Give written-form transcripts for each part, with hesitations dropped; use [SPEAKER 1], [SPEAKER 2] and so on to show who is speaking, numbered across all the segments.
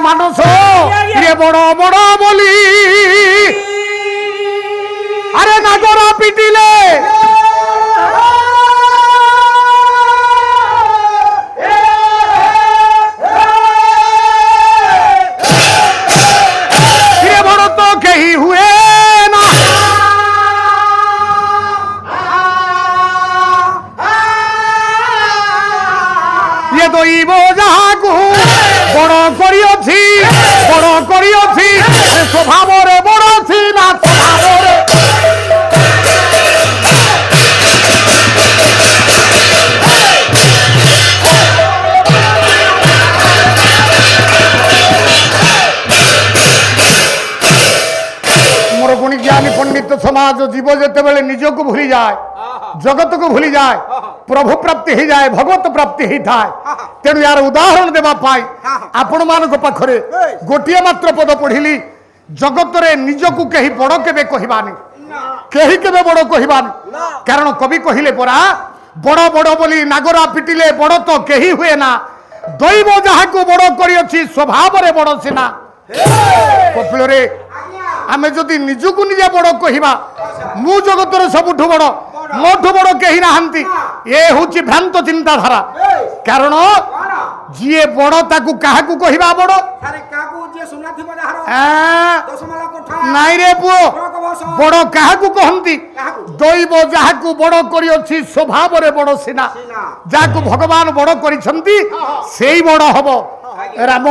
[SPEAKER 1] ମାନସ ରେ ବଡ଼ ବଡ଼ ବୋଲି আরে নাগরা পিটিলে বড় তো কেহি হুয়ে না ইয়ে দইব যাহাকু বড় করিଅছি স্বভাবরে বড় ছি না স্বভাবরে গুণী জ্ঞানী পণ্ডিত সমাজ জীব যেতবে নিজকে ভুলি যায় জগতকে ভুলি যায় প্রভু প্রাপ্তি হয়ে যায় ভগবত প্রাপ্তি হয়ে থাকে তেণু ইয়ার উদাহরণ দেওয়া পাই আপন মানক পাখরে গোটিয়ে মাত্র পদ পড়িলি জগতরে নিজকু কেহি বড় কেবে কহিবানি কেহি কেবে বড় কহিবানি কারণ কবি কহিলে পরা বড় বড় বলি নাগরা পিটিলে বড় তো কেহি হুয়ে না দৈব যাহাকু বড় করিଅছি স্বভাবরে বড় সিনা কপিলরে আমি যদি নিজকু নিজে বড় কহিবা মু জগতর সবুঠু বড় মোঠু বড় কেহি নাহান্তি এ হচ্ছে ভ্রান্ত চিন্তাধারা কারণ যিয়ে বড় তাকু কাহাকু কহিবা বড় নাই রে পুଅ বড় কাহাকু কহନ୍ତି দৈব যাহাকু বড় করিଅছি স্বভাবরে বড় সিনা যাহাকু ভগবান বড় করিছন্তি সেই বড় হব রাম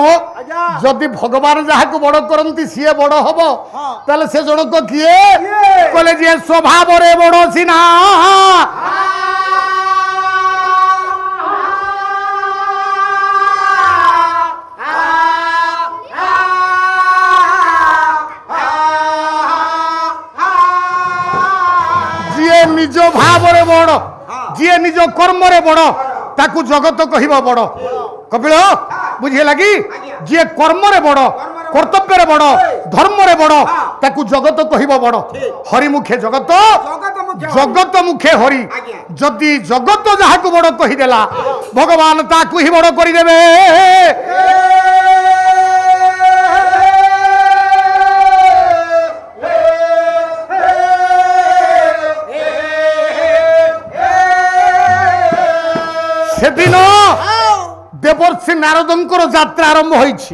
[SPEAKER 1] যদি ভগবান যাহাকু বড় করନ୍ତି সিয়ে বড় হব তাহলে সে জনক কিয়ে কলে যে স্বভাবরে বড় সিনা যিয়ে নিজ ভাবরে বড় যিয়ে নিজ কর্মরে বড় তাকু জগত কহিব বড় কপিল বুঝিলা কি যে কর্মরে বড় কর্তব্যরে বড় ধর্মরে বড় তাকু জগত কহিব বড় হরি মুখে জগত জগত মুখে হরি যদি জগত যাহাকু বড় কহিদেলা ভগবান তাকু হি বড় করিদেবে সেদিন দেবর্ষি নারদঙ্কর যাত্রা আরম্ভ হয়েছি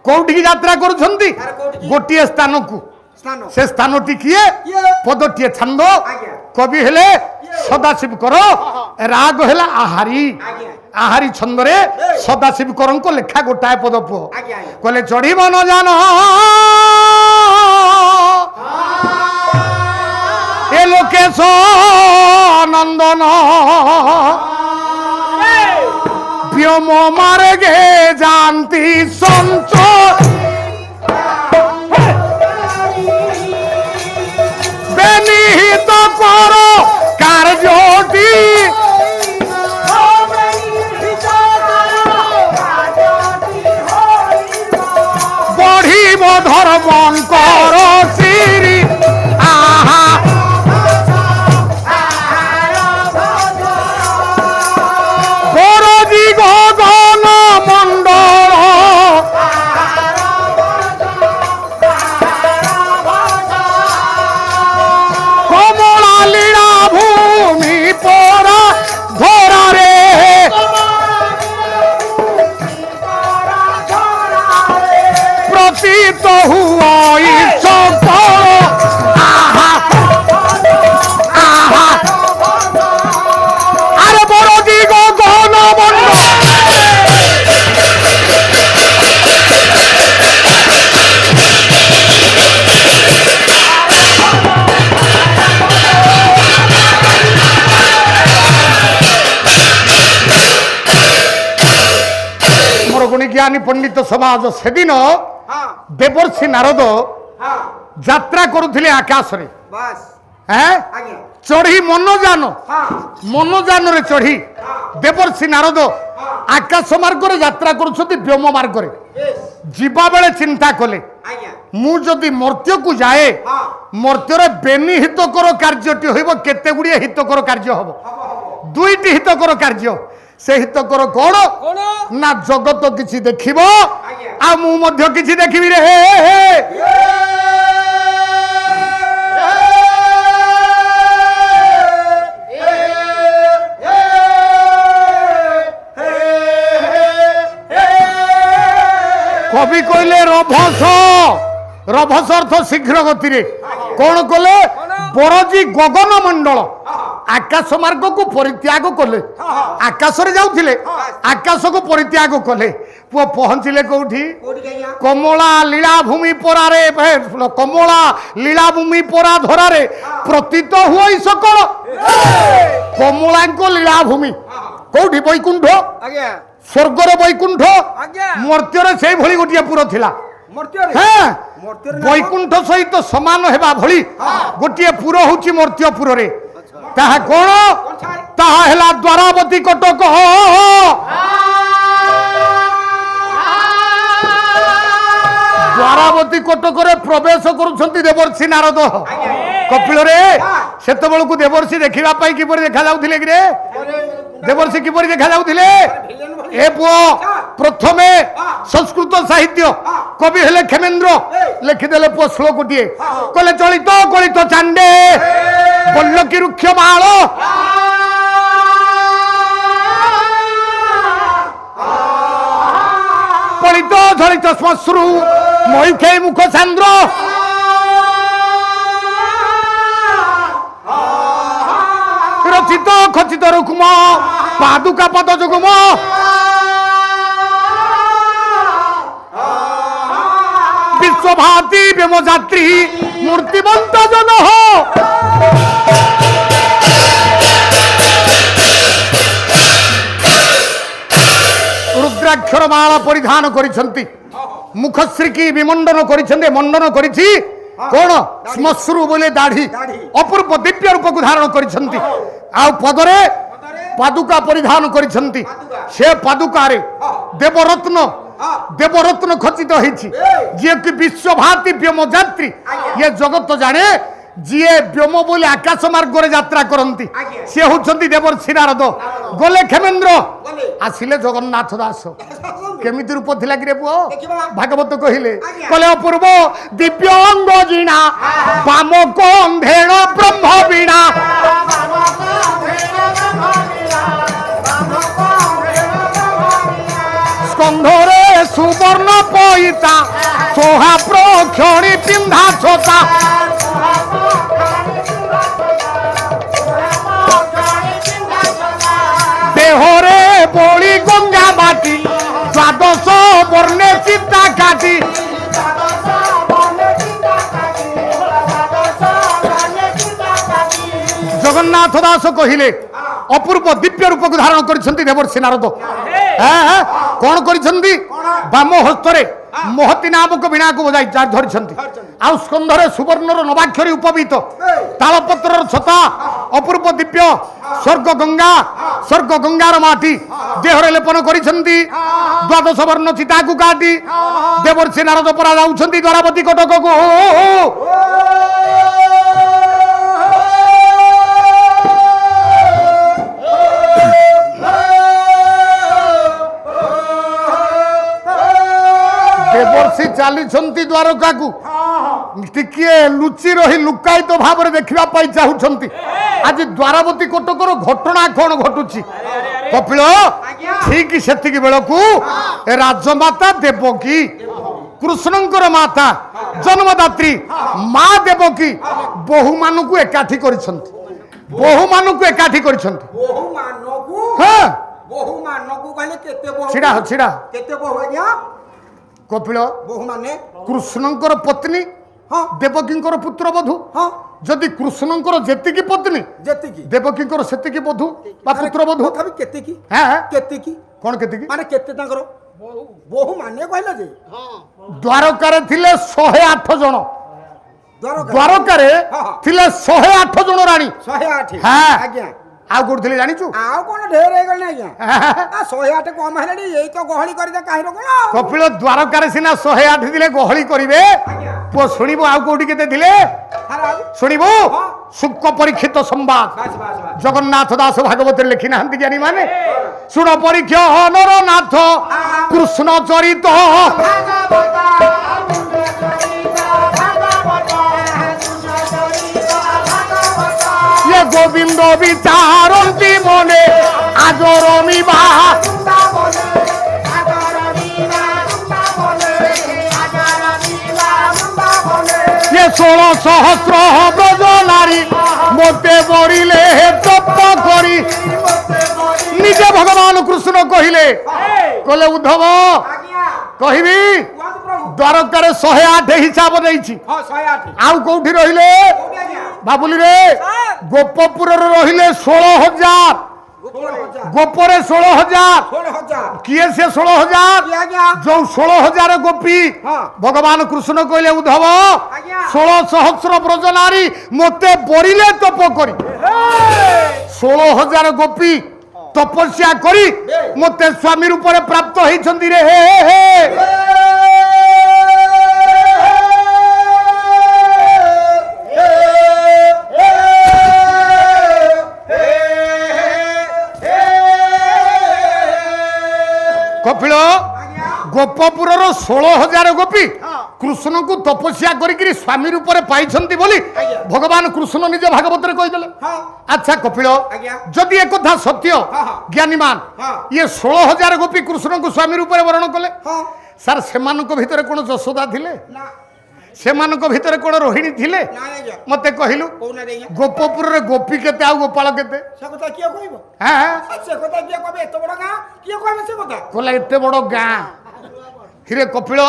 [SPEAKER 1] কোউঠিকি যাত্রা করছন্তি গোটিয়ে স্থানকু সে স্থানটি কিয়ে পদটিয়ে ছন্দ কবি হেলে সদাশিব কর রাগ হেলা আহারি আহারি ছন্দরে সদাশিব করঙ্ক লেখা গোটায় পদ পুয় কলে চড়িব ন জান এ লোকেশ নন্দন ব্যোম মার্গে জানতি সঞ্চয় বেনিহিত কর কার্যটি বঢ়িব ধর্মঙ্কর শ্রী আহা গগন মন্ডল কমলা লীলা ভূমি পরা ধরারে প্রতীত হুয়াই সকল আহা আহা আরে বড় দিগ গগন মন্ডল গুণী জ্ঞানী পণ্ডিত সমাজ সেদিন দেবর্ষি নারদ যাত্রা করুলে আকাশরে হ্যাঁ চড়ি মনোযাନରେ চড়ি দেবর্ষি নারদ আকাশ মার্গরে যাত্রা করছেন ব্যোম মার্গরে যা বেড়ে চিন্তা কলে মু যদি মর্ত্যকু যায়ে মর্ত্যর বেনি হিতকর কার্যটি হইব কেতে গুড়িয়ে হিতকর কার্য হব দুইটি হিতকর কার্য से हितकर कौन ना जगत किसी देखिब आ मु मध्य किछि देखिबि रे कवि कहले रभस रभस अर्थ शीघ्र गति रे कौन कले बरजी गगन मंडल आकाश मार्ग को परित्याग कले आकाश रे जाउथिले आकाश को परित्याग कले पुआ पहुंचिले कोठी कमला लीला भूमि परारे कमला लीला भूमि परा धरारे प्रतीत हुई सकल कमला को लीला भूमि कोठी वैकुंठ स्वर्गर वैकुंठ मर्त्यर से भली गोटिए पुर थिला वैकुंठ सहित समान हेबा भली गोटिए पुर होची मर्त्यपुर रे ताहा कोन ताहा हेला द्वारावती कटक द्वारावती कटक रे प्रवेश करूछंती देवर्षि नारद कपिल रे सेत बेलकु देवर्षि देखिबा पई किपरि देखा जाउथिले कि रे देवर्षि किपरि देखा जाउथिले ए पुओ प्रथमे संस्कृत साहित्य कवि हेले खेमेन्द्र लिखिदेले पुओ श्लोक गोटिए कहले चलित गलित चांडे बल्लकी रुक्ष माळ पलित झलित श्मश्रु मयूखे मुख चांद्र रचित खचित रुक्म पादुका पद जुगम विश्वभाती व्योमयात्री मूर्तिमंत जन रुद्राक्षर माला परिधान करिसंती मुखश्री की विमंडन करिसंते मंडन करिछि कोण श्मश्रु बोले दाढ़ी अपूर्व दिव्य रूप को धारण करिसंती आ पदरे पादुका परिधान करिसंती से पादुका रे देवरत्न देवरत्न खचित होइछि जे कि विश्वभाती व्योमयात्री ये जगत जाने जिए व्योम बोले आकाश मार्ग रे यात्रा करंती से होचंती देवर्षि नारद गले खेमेन्द्र आसिले जगन्नाथ दास केमिति रूप थिला कि रे पुओ भागवत कहिले कले अपूर्व दिव्यांग जीना बाम कंधेण ब्रह्म वीणा स्कंधरे सुवर्ण पईता सोहा प्रक्षणी पिंधा छोता देहरे बोली गंगा बाटी द्वादश वर्णे चित्ता काटी जगन्नाथ दास कहिले अपूर्व दिव्य रूप को धारण करिसंती देवर्षि नारद कौन करिसंती बाम हस्तरे महती नामक वीणा को बजाई धरिसंती आ स्कंधरे सुवर्णर नवाक्षरी उपवीत तालपत्रर छता अपूर्व दिव्य स्वर्ग गंगार माटी देहरे लेपन करिसंती द्वादश वर्ण चिता को काटी देवर्षि नारद परा जाउछंती द्वारावती कटक को देवर्षि चली द्वारका को टिके लुचि रही लुकायित तो भाव देखा चाहूंट आज द्वारावती कटकर घटना कौन घटुची कपिल ठीक से बेलू राजमाता देवकी कृष्णंकर माता जन्मदात्री माँ देवकी बहु मान को एकाठी बहु मान को एकाठी कपिल कृष्णंकर पत्नी देवकींकर पुत्र बधू जदि कृष्णंकर जेतिकी पत्नी देवकींकर सेतिकी बधू बा पुत्र बधू कौन केतिकी माने केते तांकर बहु माने कहला जे द्वारका रे थिले 108 जण द्वारका रे थिले 108 जण रानी 108 हां आज्ञा आ गुडथिले जानिचु आ कोन ढेर हे गल आज्ञा आ 108 कम हेलेडी एई तो गहली करि दे काहिरो कोन कपिल द्वारका रे सिना 108 दिले गहली करिवे पो सुनिबो आ कोठी केते दिले सुनिबो सुख परीक्षित संवाद जगन्नाथ दास भागवत लिखि नाहंती ज्ञानी माने सुन परीक्षा नरनाथ कृष्ण चरित বিচারন্তি মনে আজ রমিবা ये 16 सहस्र ब्रज नारी मते बड़िले तप करी निजे भगवान कृष्ण कहिले कहले उद्धव कहबी द्वारकार 108 हिसाब देछि आउ कोठी रहिले बाबुली रे गोपपुर रहिले 16000 गोपरे 16000 किए से 16000 जो 16000 गोपी भगवान कृष्ण कहले उद्धव 16 सहस्र ब्रज नारी मते बरिले तप करी 16000 गोपी तपस्या करी मते स्वामी रूप में प्राप्त होइछंती रे हे कपिल गोपपुर 16000 गोपी कृष्ण को तपस्या करी स्वामी रूप में पाई बोली भगवान कृष्ण निज भागवत कहीदेले अच्छा कपिल जदि एक कथा सत्य ज्ञानीमान ये 16000 गोपी कृष्ण को स्वामी रूप में वर्ण कले सार से भितर कौन यशोदा थिले सेमानक भितर कौन रोहिणी थिले मते कहिलु गोपपुर रे गोपी केते आ गोपाल केते से कथा किया कहबो हां से कथा किया कहबे एते बड़ गां किया कहबे से कथा कोला एते बड़ गां हिरे कपिल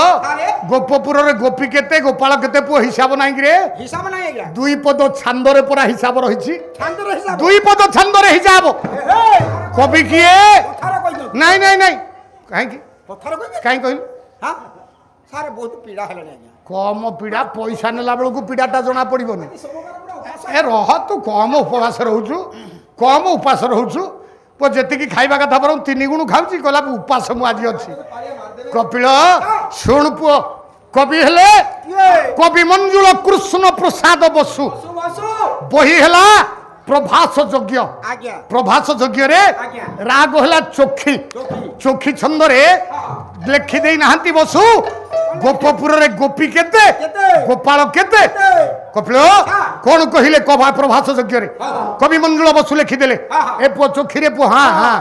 [SPEAKER 1] गोपपुर रे गोपी केते गोपाल केते पो हिसाब नाही रे हिसाब नाही गया दुई पद छंदरे पूरा हिसाब रहिछि छंदरे हिसाब दुई पद छंदरे हिसाब कवि किए पथर कहि नाही नाही नाही काहे की पथर कहि काहे कहिलु हां सारे बहुत पीड़ा हेला कम पीड़ा पैसा नेला बेलू पीड़ाटा जना पड़ोनी ए रह तू कम उपवास रोचु कम उपास रोचु पो जी खाइबा कथा बर 3 गुण खाऊँ कहला उपास मुझे अच्छी कपिल शुण पुओ कवि हेले कवि मंजुल कृष्ण प्रसाद बसु बही हेला प्रभास यज्ञ प्रभास यज्ञ रे राग हेला चोखी चोखी छंद रे लिखि दे नाहंती बसु गोपपुर रे गोपी केते गोपाल केते कपिल कौन कहिले कभा प्रभास यज्ञ रे कवि मंजुल बसु लिखि देले ए पो चोखी रे पो हां हां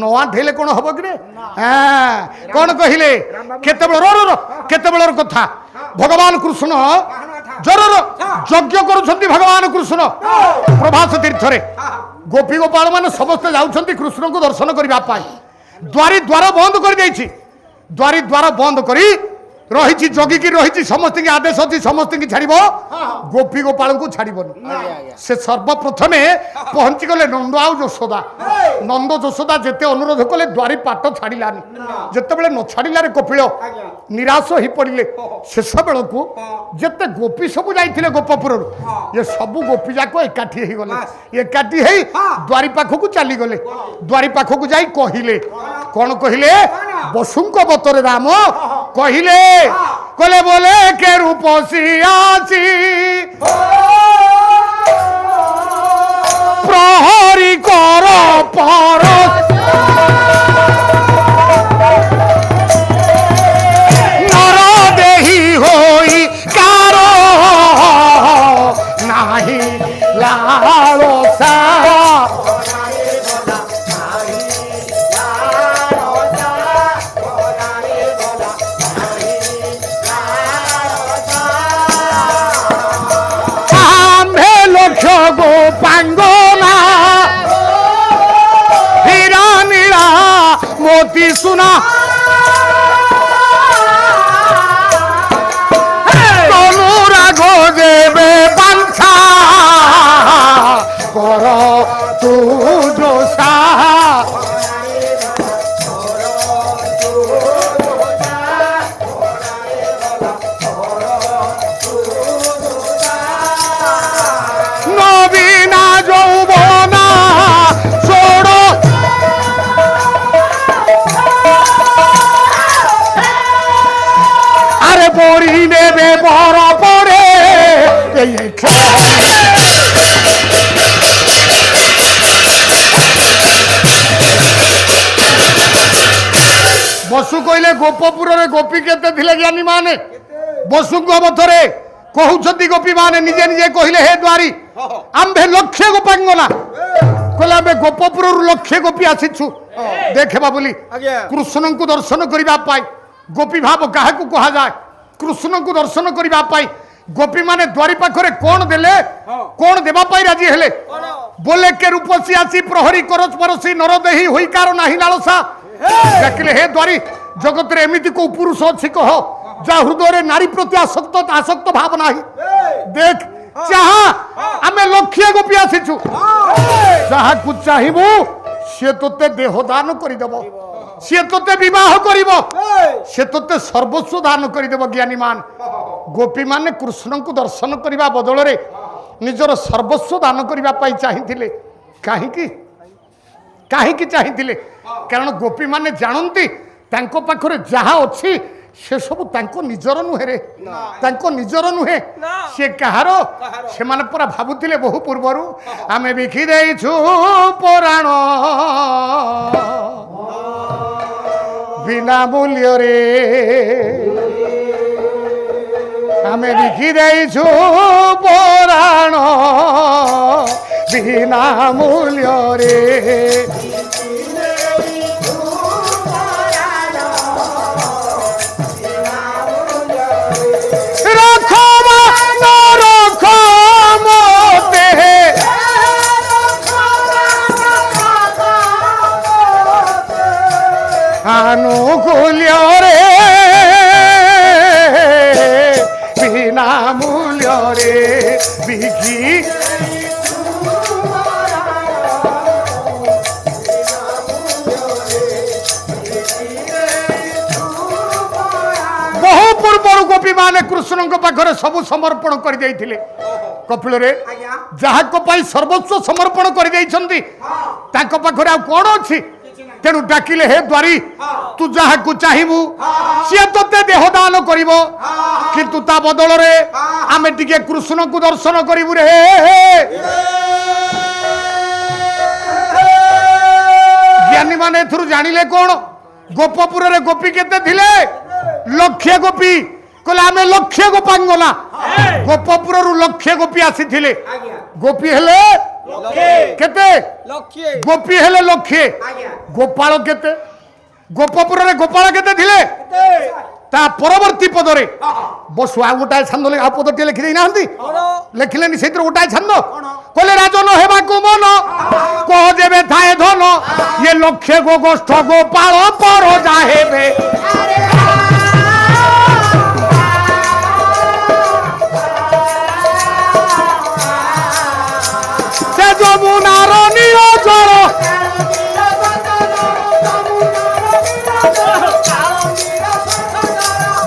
[SPEAKER 1] नवा ढेले कौन हबो कि रे हां कौन कहिले केते बेल रो केते बेलर कथा भगवान कृष्ण जरूर यज्ञ करुछंती भगवान कृष्ण प्रभास तीर्थ रे गोपी गोपाल मान समस्त जाउछंती कृष्ण को दर्शन करबा पाई द्वारी द्वार बंद कर देछि द्वारी द्वार बंद करी रही जगिकी रही समस्त आदेश अच्छी समस्त की छाड़ गोपी गोपाल को छाड़बनी से सर्वप्रथमे पहुंची गले नंद आउ यशोदा नंद यशोदा जिते अनुरोध कले द्वारी पाट छाड़ानी जिते न छाड़े कपिल निराश हो पड़े शेष बेल को जिते गोपी सब जाते गोपपुर ये सब गोपी जाक एकाठी हो गले एकाठी हो द्वारी पाखक चलीगले द्वारी पाखक जा कहले कौन कहले बसुंक बतरे राम कहले कले बोले के रूप सियासी प्रहरी कर पर नर देही होई कारो नाही लालसा गोपांगना हीरा नीला मोती सुना अनुराग देवे पंथा कर तू जोसा পরি নেবে বড় পরে বসু কইলে গোপপুরের গোপী কেতে ଥିଲେ জ্ঞানী মানে বসুঙ্গ মথরে কহুଛନ୍ତି গোপী মানে নিজে নিজে কহিলে হে দ্বারী আম্ভে লক্ষ্যে গোপাঙ্গনা କହିଲେ ଆମେ ଗୋପପୁରରୁ ଲକ୍ଷେ ଗୋପୀ ଆସିଛୁ ଦେଖେବା ବୋଲି କୃଷ୍ଣଙ୍କୁ ଦର୍ଶନ କରିବା ପାଇଁ। ଗୋପୀ ଭାବ କାହାକୁ କୁହାଯାଏ? କୃଷ୍ଣଙ୍କୁ ଦର୍ଶନ କରିବା ପାଇଁ ଗୋପୀ ମାନେ ଦ୍ୱାରୀ ପାଖରେ କଣ ଦେଲେ, କଣ ଦେବା ପାଇଁ ରାଜି ହେଲେ? ବୋଲେ କେ ରୂପସୀ ଆସି ପ୍ରହରୀ କରଜ ପରସୀ ନରଦେହି ହୋଇକାର ନାହିଁ ଲାଳସା। ଦେଖିଲେ ହେ ଦ୍ୱାରୀ ଜଗତରେ ଏମିତି କୋଉ ପୁରୁଷ ଅଛି କହ ଯାହା ହୃଦୟରେ ନାରୀ ପ୍ରତି ଆସକ୍ତ ଭାବ ନାହିଁ? ଦେଖ ଚାହା ଆମେ ଲକ୍ଷେ ଗୋପୀ ଆସିଛୁ, ଯାହାକୁ ଚାହିଁବୁ ସିଏ ତୋତେ ଦେହ ଦାନ କରିଦେବ, ସିଏ ତୋତେ ବିବାହ କରିବ, ସେ ତୋତେ ସର୍ବସ୍ୱ ଦାନ କରିଦେବ। ଜ୍ଞାନୀ ମାନ ଗୋପୀ ମାନେ କୃଷ୍ଣଙ୍କୁ ଦର୍ଶନ କରିବା ବଦଳରେ ନିଜର ସର୍ବସ୍ୱ ଦାନ କରିବା ପାଇଁ ଚାହିଁଥିଲେ। କାହିଁକି? କାହିଁକି ଚାହିଁଥିଲେ? କାରଣ ଗୋପୀ ମାନେ ଜାଣନ୍ତି ତାଙ୍କ ପାଖରେ ଯାହା ଅଛି ସେ ସବୁ ତାଙ୍କ ନିଜର ନୁହେଁ ରେ, ତାଙ୍କ ନିଜର ନୁହେଁ, ସେ କାହାର? ସେମାନେ ପରା ଭାବୁଥିଲେ ବହୁ ପୂର୍ବରୁ ଆମେ ବିକି ଦେଇଛୁ ପରାଣ ବିନା ମୂଲ୍ୟରେ, ଆମେ ବିକି ଦେଇଛୁ ପରାଣ ବିନା ମୂଲ୍ୟରେ। ଆନୁକୂଲ୍ୟରେ ବିନା ମୂଲ୍ୟରେ ବିକି ବହୁ ପୂର୍ବରୁ ଗୋପୀ ମାନେ କୃଷ୍ଣଙ୍କ ପାଖରେ ସବୁ ସମର୍ପଣ କରିଦେଇଥିଲେ। କପିଳରେ ଯାହାଙ୍କ ପାଇଁ ସର୍ବସ୍ୱ ସମର୍ପଣ କରିଦେଇଛନ୍ତି ତାଙ୍କ ପାଖରେ ଆଉ କଣ ଅଛି? ତେଣୁ ଡାକିଲେ ହେ ଦ୍ୱାରୀ ତୁ ଯାହାକୁ ଚାହିଁବୁ ସିଏ ତୋତେ ଦେହ ଦାନ କରିବ, କିନ୍ତୁ ତା ବଦଳରେ ଆମେ ଟିକେ କୃଷ୍ଣଙ୍କୁ ଦର୍ଶନ କରିବୁ ରେ। ଜ୍ଞାନୀ ମାନେ ଏଥିରୁ ଜାଣିଲେ କଣ? ଗୋପପୁରରେ ଗୋପୀ କେତେ ଥିଲେ? ଲକ୍ଷେ ଗୋପୀ। କହିଲେ ଆମେ ଲକ୍ଷେ ଗୋପାଙ୍ଗନା, ଗୋପପୁରରୁ ଲକ୍ଷେ ଗୋପୀ ଆସିଥିଲେ। ଗୋପୀ ହେଲେ କେତେ? ଗୋପୀ ହେଲେ ଲକ୍ଷେ। ଗୋପାଳ କେତେ? ଗୋପପୁରରେ ଗୋପାଳ କେତେ ଥିଲେ? ତା ପରବର୍ତ୍ତୀ ପଦରେ ବସୁ ଆଉ ଗୋଟାଏ ଛାନ୍ଦ ଆଉ ପଦଟିଏ ଲେଖି ଦେଇନାହାନ୍ତି? ଲେଖିଲେନି ସେଇଥିରେ ଗୋଟାଏ ଛାନ୍ଦ? କହିଲେ ରାଜନ ହେବାକୁ ମନ କହ ଯେବେ ଥାଏ ଧନ, ଇଏ ଲକ୍ଷେ ଗୋଷ୍ଠ ଗୋପାଳ ପରଜା ହେବେ। ସେ ଯମୁନାର ନିରଜଳ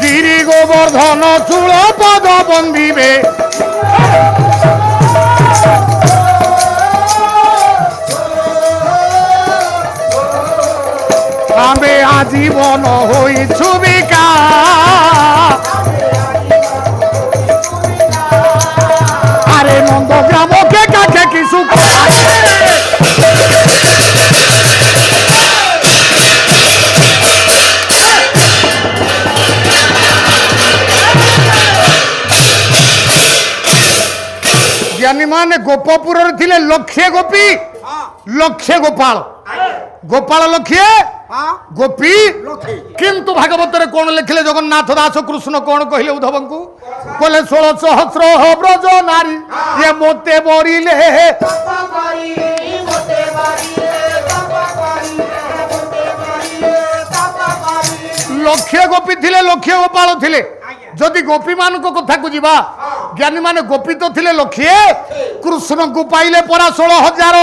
[SPEAKER 1] গিরি গোবর্ধন চূড় পদ বন্দিবে। আমি আজীবন হইছু বিকা, আরে নন্দগ্রামকে কাকে কিছু জ্ঞানী মানে গোপপুরের ଥିଲେ লক্ষে গোপী লক্ষে গোপাল। গোপাল লক্ষে গোপী। কিন্তু ভাগবতরে কোন লেখিলে জগন্নাথ দাস কৃষ্ণ কোন কহিলে উদ্ধবଙ୍କୁ? কলে 16 সহস্র ব্রজ নারী এ মতে বরিলে লক্ষে গোপী ଥିଲେ লক্ষে গোপাল ଥିଲେ। যদি গোপী ମାନଙ୍କ କଥାକୁ ଯିବା জ্ঞানী ମାନେ ଗୋପୀ ତ ଥିଲେ ଲକ୍ଷେ, କୃଷ୍ଣଙ୍କୁ ପାଇଲେ ପରା 16,000।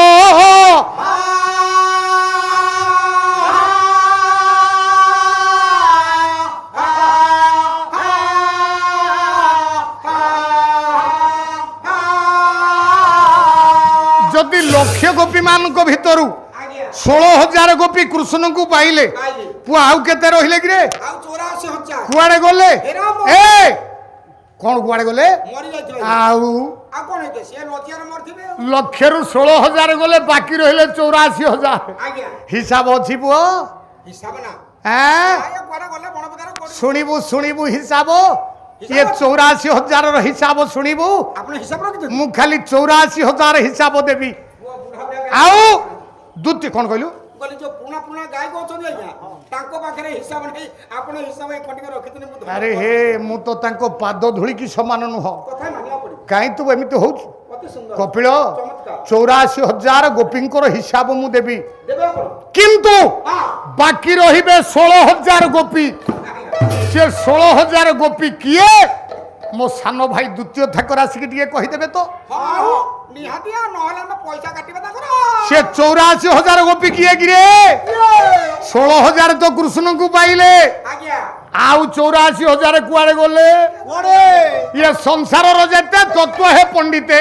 [SPEAKER 1] যদি লক্ষে গোপী ମାନଙ୍କ ଭିତରୁ 16,000 ଗୋପୀ କୃଷ୍ଣଙ୍କୁ ପାଇଲେ, ପୁଅ ଆଉ କେତେ ରହିଲେ କି ରେ? କୁଆଡେ ଗଲେ? ଏ କଣ କୁଆଡେ ଗଲେ? ଆଉ ଲକ୍ଷରୁ 16,000 ଗଲେ, ବାକି ରହିଲେ 84,000। ହିସାବ ଅଛି ପୁଅ? ଶୁଣିବୁ ଶୁଣିବୁ ହିସାବ? ये 84,000 हिसाब शुणु। मु खाली 84,000 हिसाब देवी। आउ ଦ୍ୱିତୀୟ କ'ଣ କହିଲୁ
[SPEAKER 2] କହିଲି ଯୋଉ ପୁଣା ପୁଣା ଗାୟକ ଅଛନ୍ତି ଆଜ୍ଞା ତାଙ୍କ ପାଖରେ ହିସାବ ନାହିଁ ଆପଣ ହିସାବ ଏକାଟିକେ ରଖିଥିଲେ ମୁଁ
[SPEAKER 1] ଆରେ ହେ ମୁଁ ତ ତାଙ୍କ ପାଦ ଧୂଳିକି ସମାନ ନୁହଁ
[SPEAKER 2] କଥା ମାନିବାକୁ ପଡିବ
[SPEAKER 1] କାହିଁ ତୁ ଏମିତି ହଉଛୁ
[SPEAKER 2] ଅତି ସୁନ୍ଦର
[SPEAKER 1] କପିଳ
[SPEAKER 2] ଚମତ୍କାର
[SPEAKER 1] 84,000 ଗୋପୀଙ୍କର ହିସାବ ମୁଁ ଦେବି
[SPEAKER 2] ଦେବେ ଆପଣ
[SPEAKER 1] କିନ୍ତୁ
[SPEAKER 2] ହଁ
[SPEAKER 1] ବାକି ରହିବେ 16,000 ଗୋପୀ ସେ 16,000 ଗୋପୀ କିଏ ମୋ ସାନ ଭାଇ ଦ୍ୱିତୀୟ ଥାକର ଆସିକି ଟିକେ କହିଦେବେ ତ
[SPEAKER 2] ହଁ ନିହାତି ଆଉ ନହେଲେ ଆମେ ପଇସା କାଟିବା ତାଙ୍କର
[SPEAKER 1] ସେ 84,000 ଗୋପୀ କିଏ କିରେ 16,000 ତ କୃଷ୍ଣଙ୍କୁ ପାଇଲେ
[SPEAKER 2] ଆଜ୍ଞା
[SPEAKER 1] ଆଉ 84,000 କୁଆଡେ ଗଲେ ଇଏ ସଂସାରର ଯେତେ ତତ୍ଵ ହେ ପଣ୍ଡିତେ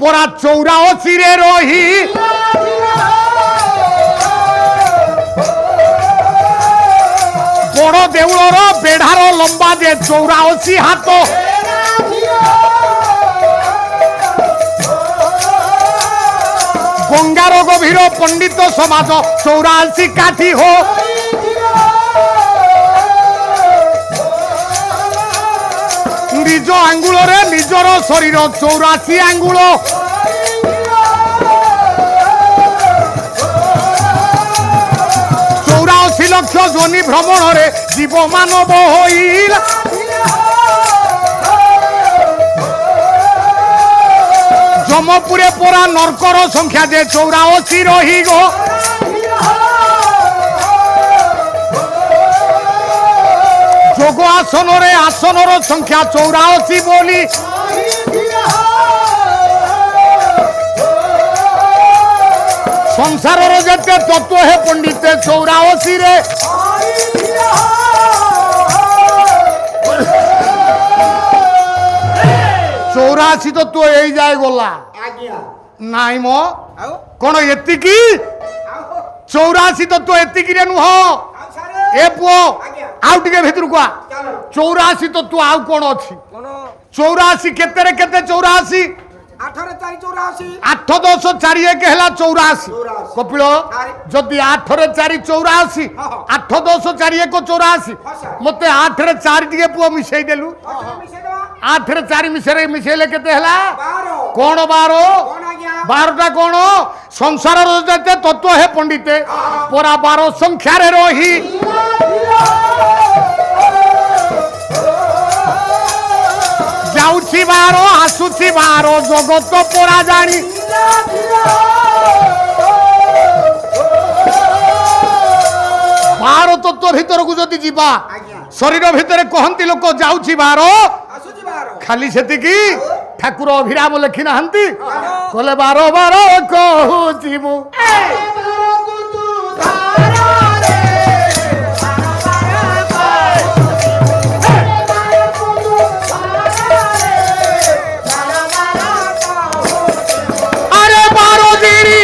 [SPEAKER 1] ପରା 84 ରେ ରହି ବଡ଼ ଦେଉଳର ବେଢାର ଲମ୍ବା ଯେ 84 ହାତ ଗଙ୍ଗାର ଗଭୀର ପଣ୍ଡିତ ସମାଜ 84 କାଠି ହୋ ନିଜ ଆଙ୍ଗୁଳରେ ନିଜର ଶରୀର 84 ଆଙ୍ଗୁଳ 84 ଲକ୍ଷ ଧ୍ୱନି ଭ୍ରମଣରେ ଜୀବ ମାନବ ହୋଇଲା ଯମପୁରେ ପରା ନର୍କର ସଂଖ୍ୟା ଯେ 84 ରହିଗ ଯୋଗ ଆସନରେ ଆସନର ସଂଖ୍ୟା 84 ବୋଲି ସଂସାରର ଯେତେ ତତ୍ଵ ହେ ପଣ୍ଡିତେ 84 ରେ 84 ତତ୍ଵ ଏଇ ଯାଏ ଗଲା
[SPEAKER 2] ଆଜ୍ଞା
[SPEAKER 1] ନାଇଁ ମୋ
[SPEAKER 2] ଆଉ
[SPEAKER 1] କଣ ଏତିକି
[SPEAKER 2] ଆଉ
[SPEAKER 1] 84 ତତ୍ଵ ଏତିକିରେ ନୁହଁ
[SPEAKER 2] ଆଉ ସାରେ
[SPEAKER 1] ଏ ପୁଅ
[SPEAKER 2] ଆଜ୍ଞା
[SPEAKER 1] ଆଉ ଟିକେ ଭିତରକୁ ଆ
[SPEAKER 2] ଚାଲ
[SPEAKER 1] 84 ତତ୍ଵ ଆଉ କଣ ଅଛି
[SPEAKER 2] କୋନ
[SPEAKER 1] 84 କେତେରେ କେତେ 84
[SPEAKER 2] 8 ରେ 4 84
[SPEAKER 1] 8 10 4 1 ହେଲା 84
[SPEAKER 2] 84
[SPEAKER 1] କପିଳ ଯଦି 8 ରେ 4 84 8 10 4 1 84 ମତେ 8 ରେ 4 ଟିକେ ପୁଅ ମିଶେଇ ଦେଲୁ
[SPEAKER 2] ପଛରେ ମିଶେଇ ଦେବା
[SPEAKER 1] 8 ରେ 4 ମିଶେଇଲେ କେତେ ହେଲା
[SPEAKER 2] 12
[SPEAKER 1] କଣ 12
[SPEAKER 2] କୋନ ଆଜ୍ଞା
[SPEAKER 1] 12ଟା କଣ ସଂସାରର ଯେତେ ତତ୍ଵ ହେ ପଣ୍ଡିତେ ପରା 12 ସଂଖ୍ୟାରେ ରହି ଯାଉଛି 12 ଆସୁଛି 12 ଜଗତ ପରା ଜାଣି ବାର ତତ୍ଵ ଭିତରକୁ ଯଦି ଯିବା
[SPEAKER 2] ଆଜ୍ଞା
[SPEAKER 1] ଶରୀର ଭିତରେ କହନ୍ତି ଲୋକ ଯାଉଛି 12
[SPEAKER 2] ଆସୁଛି 12
[SPEAKER 1] ଖାଲି ସେତିକି ଠାକୁର ଅଭିରାମ ଲେଖି ନାହାନ୍ତି କହିଲେ 12 12 କହୁଛି ମୁଁ ଆରେ 12 ଦିନି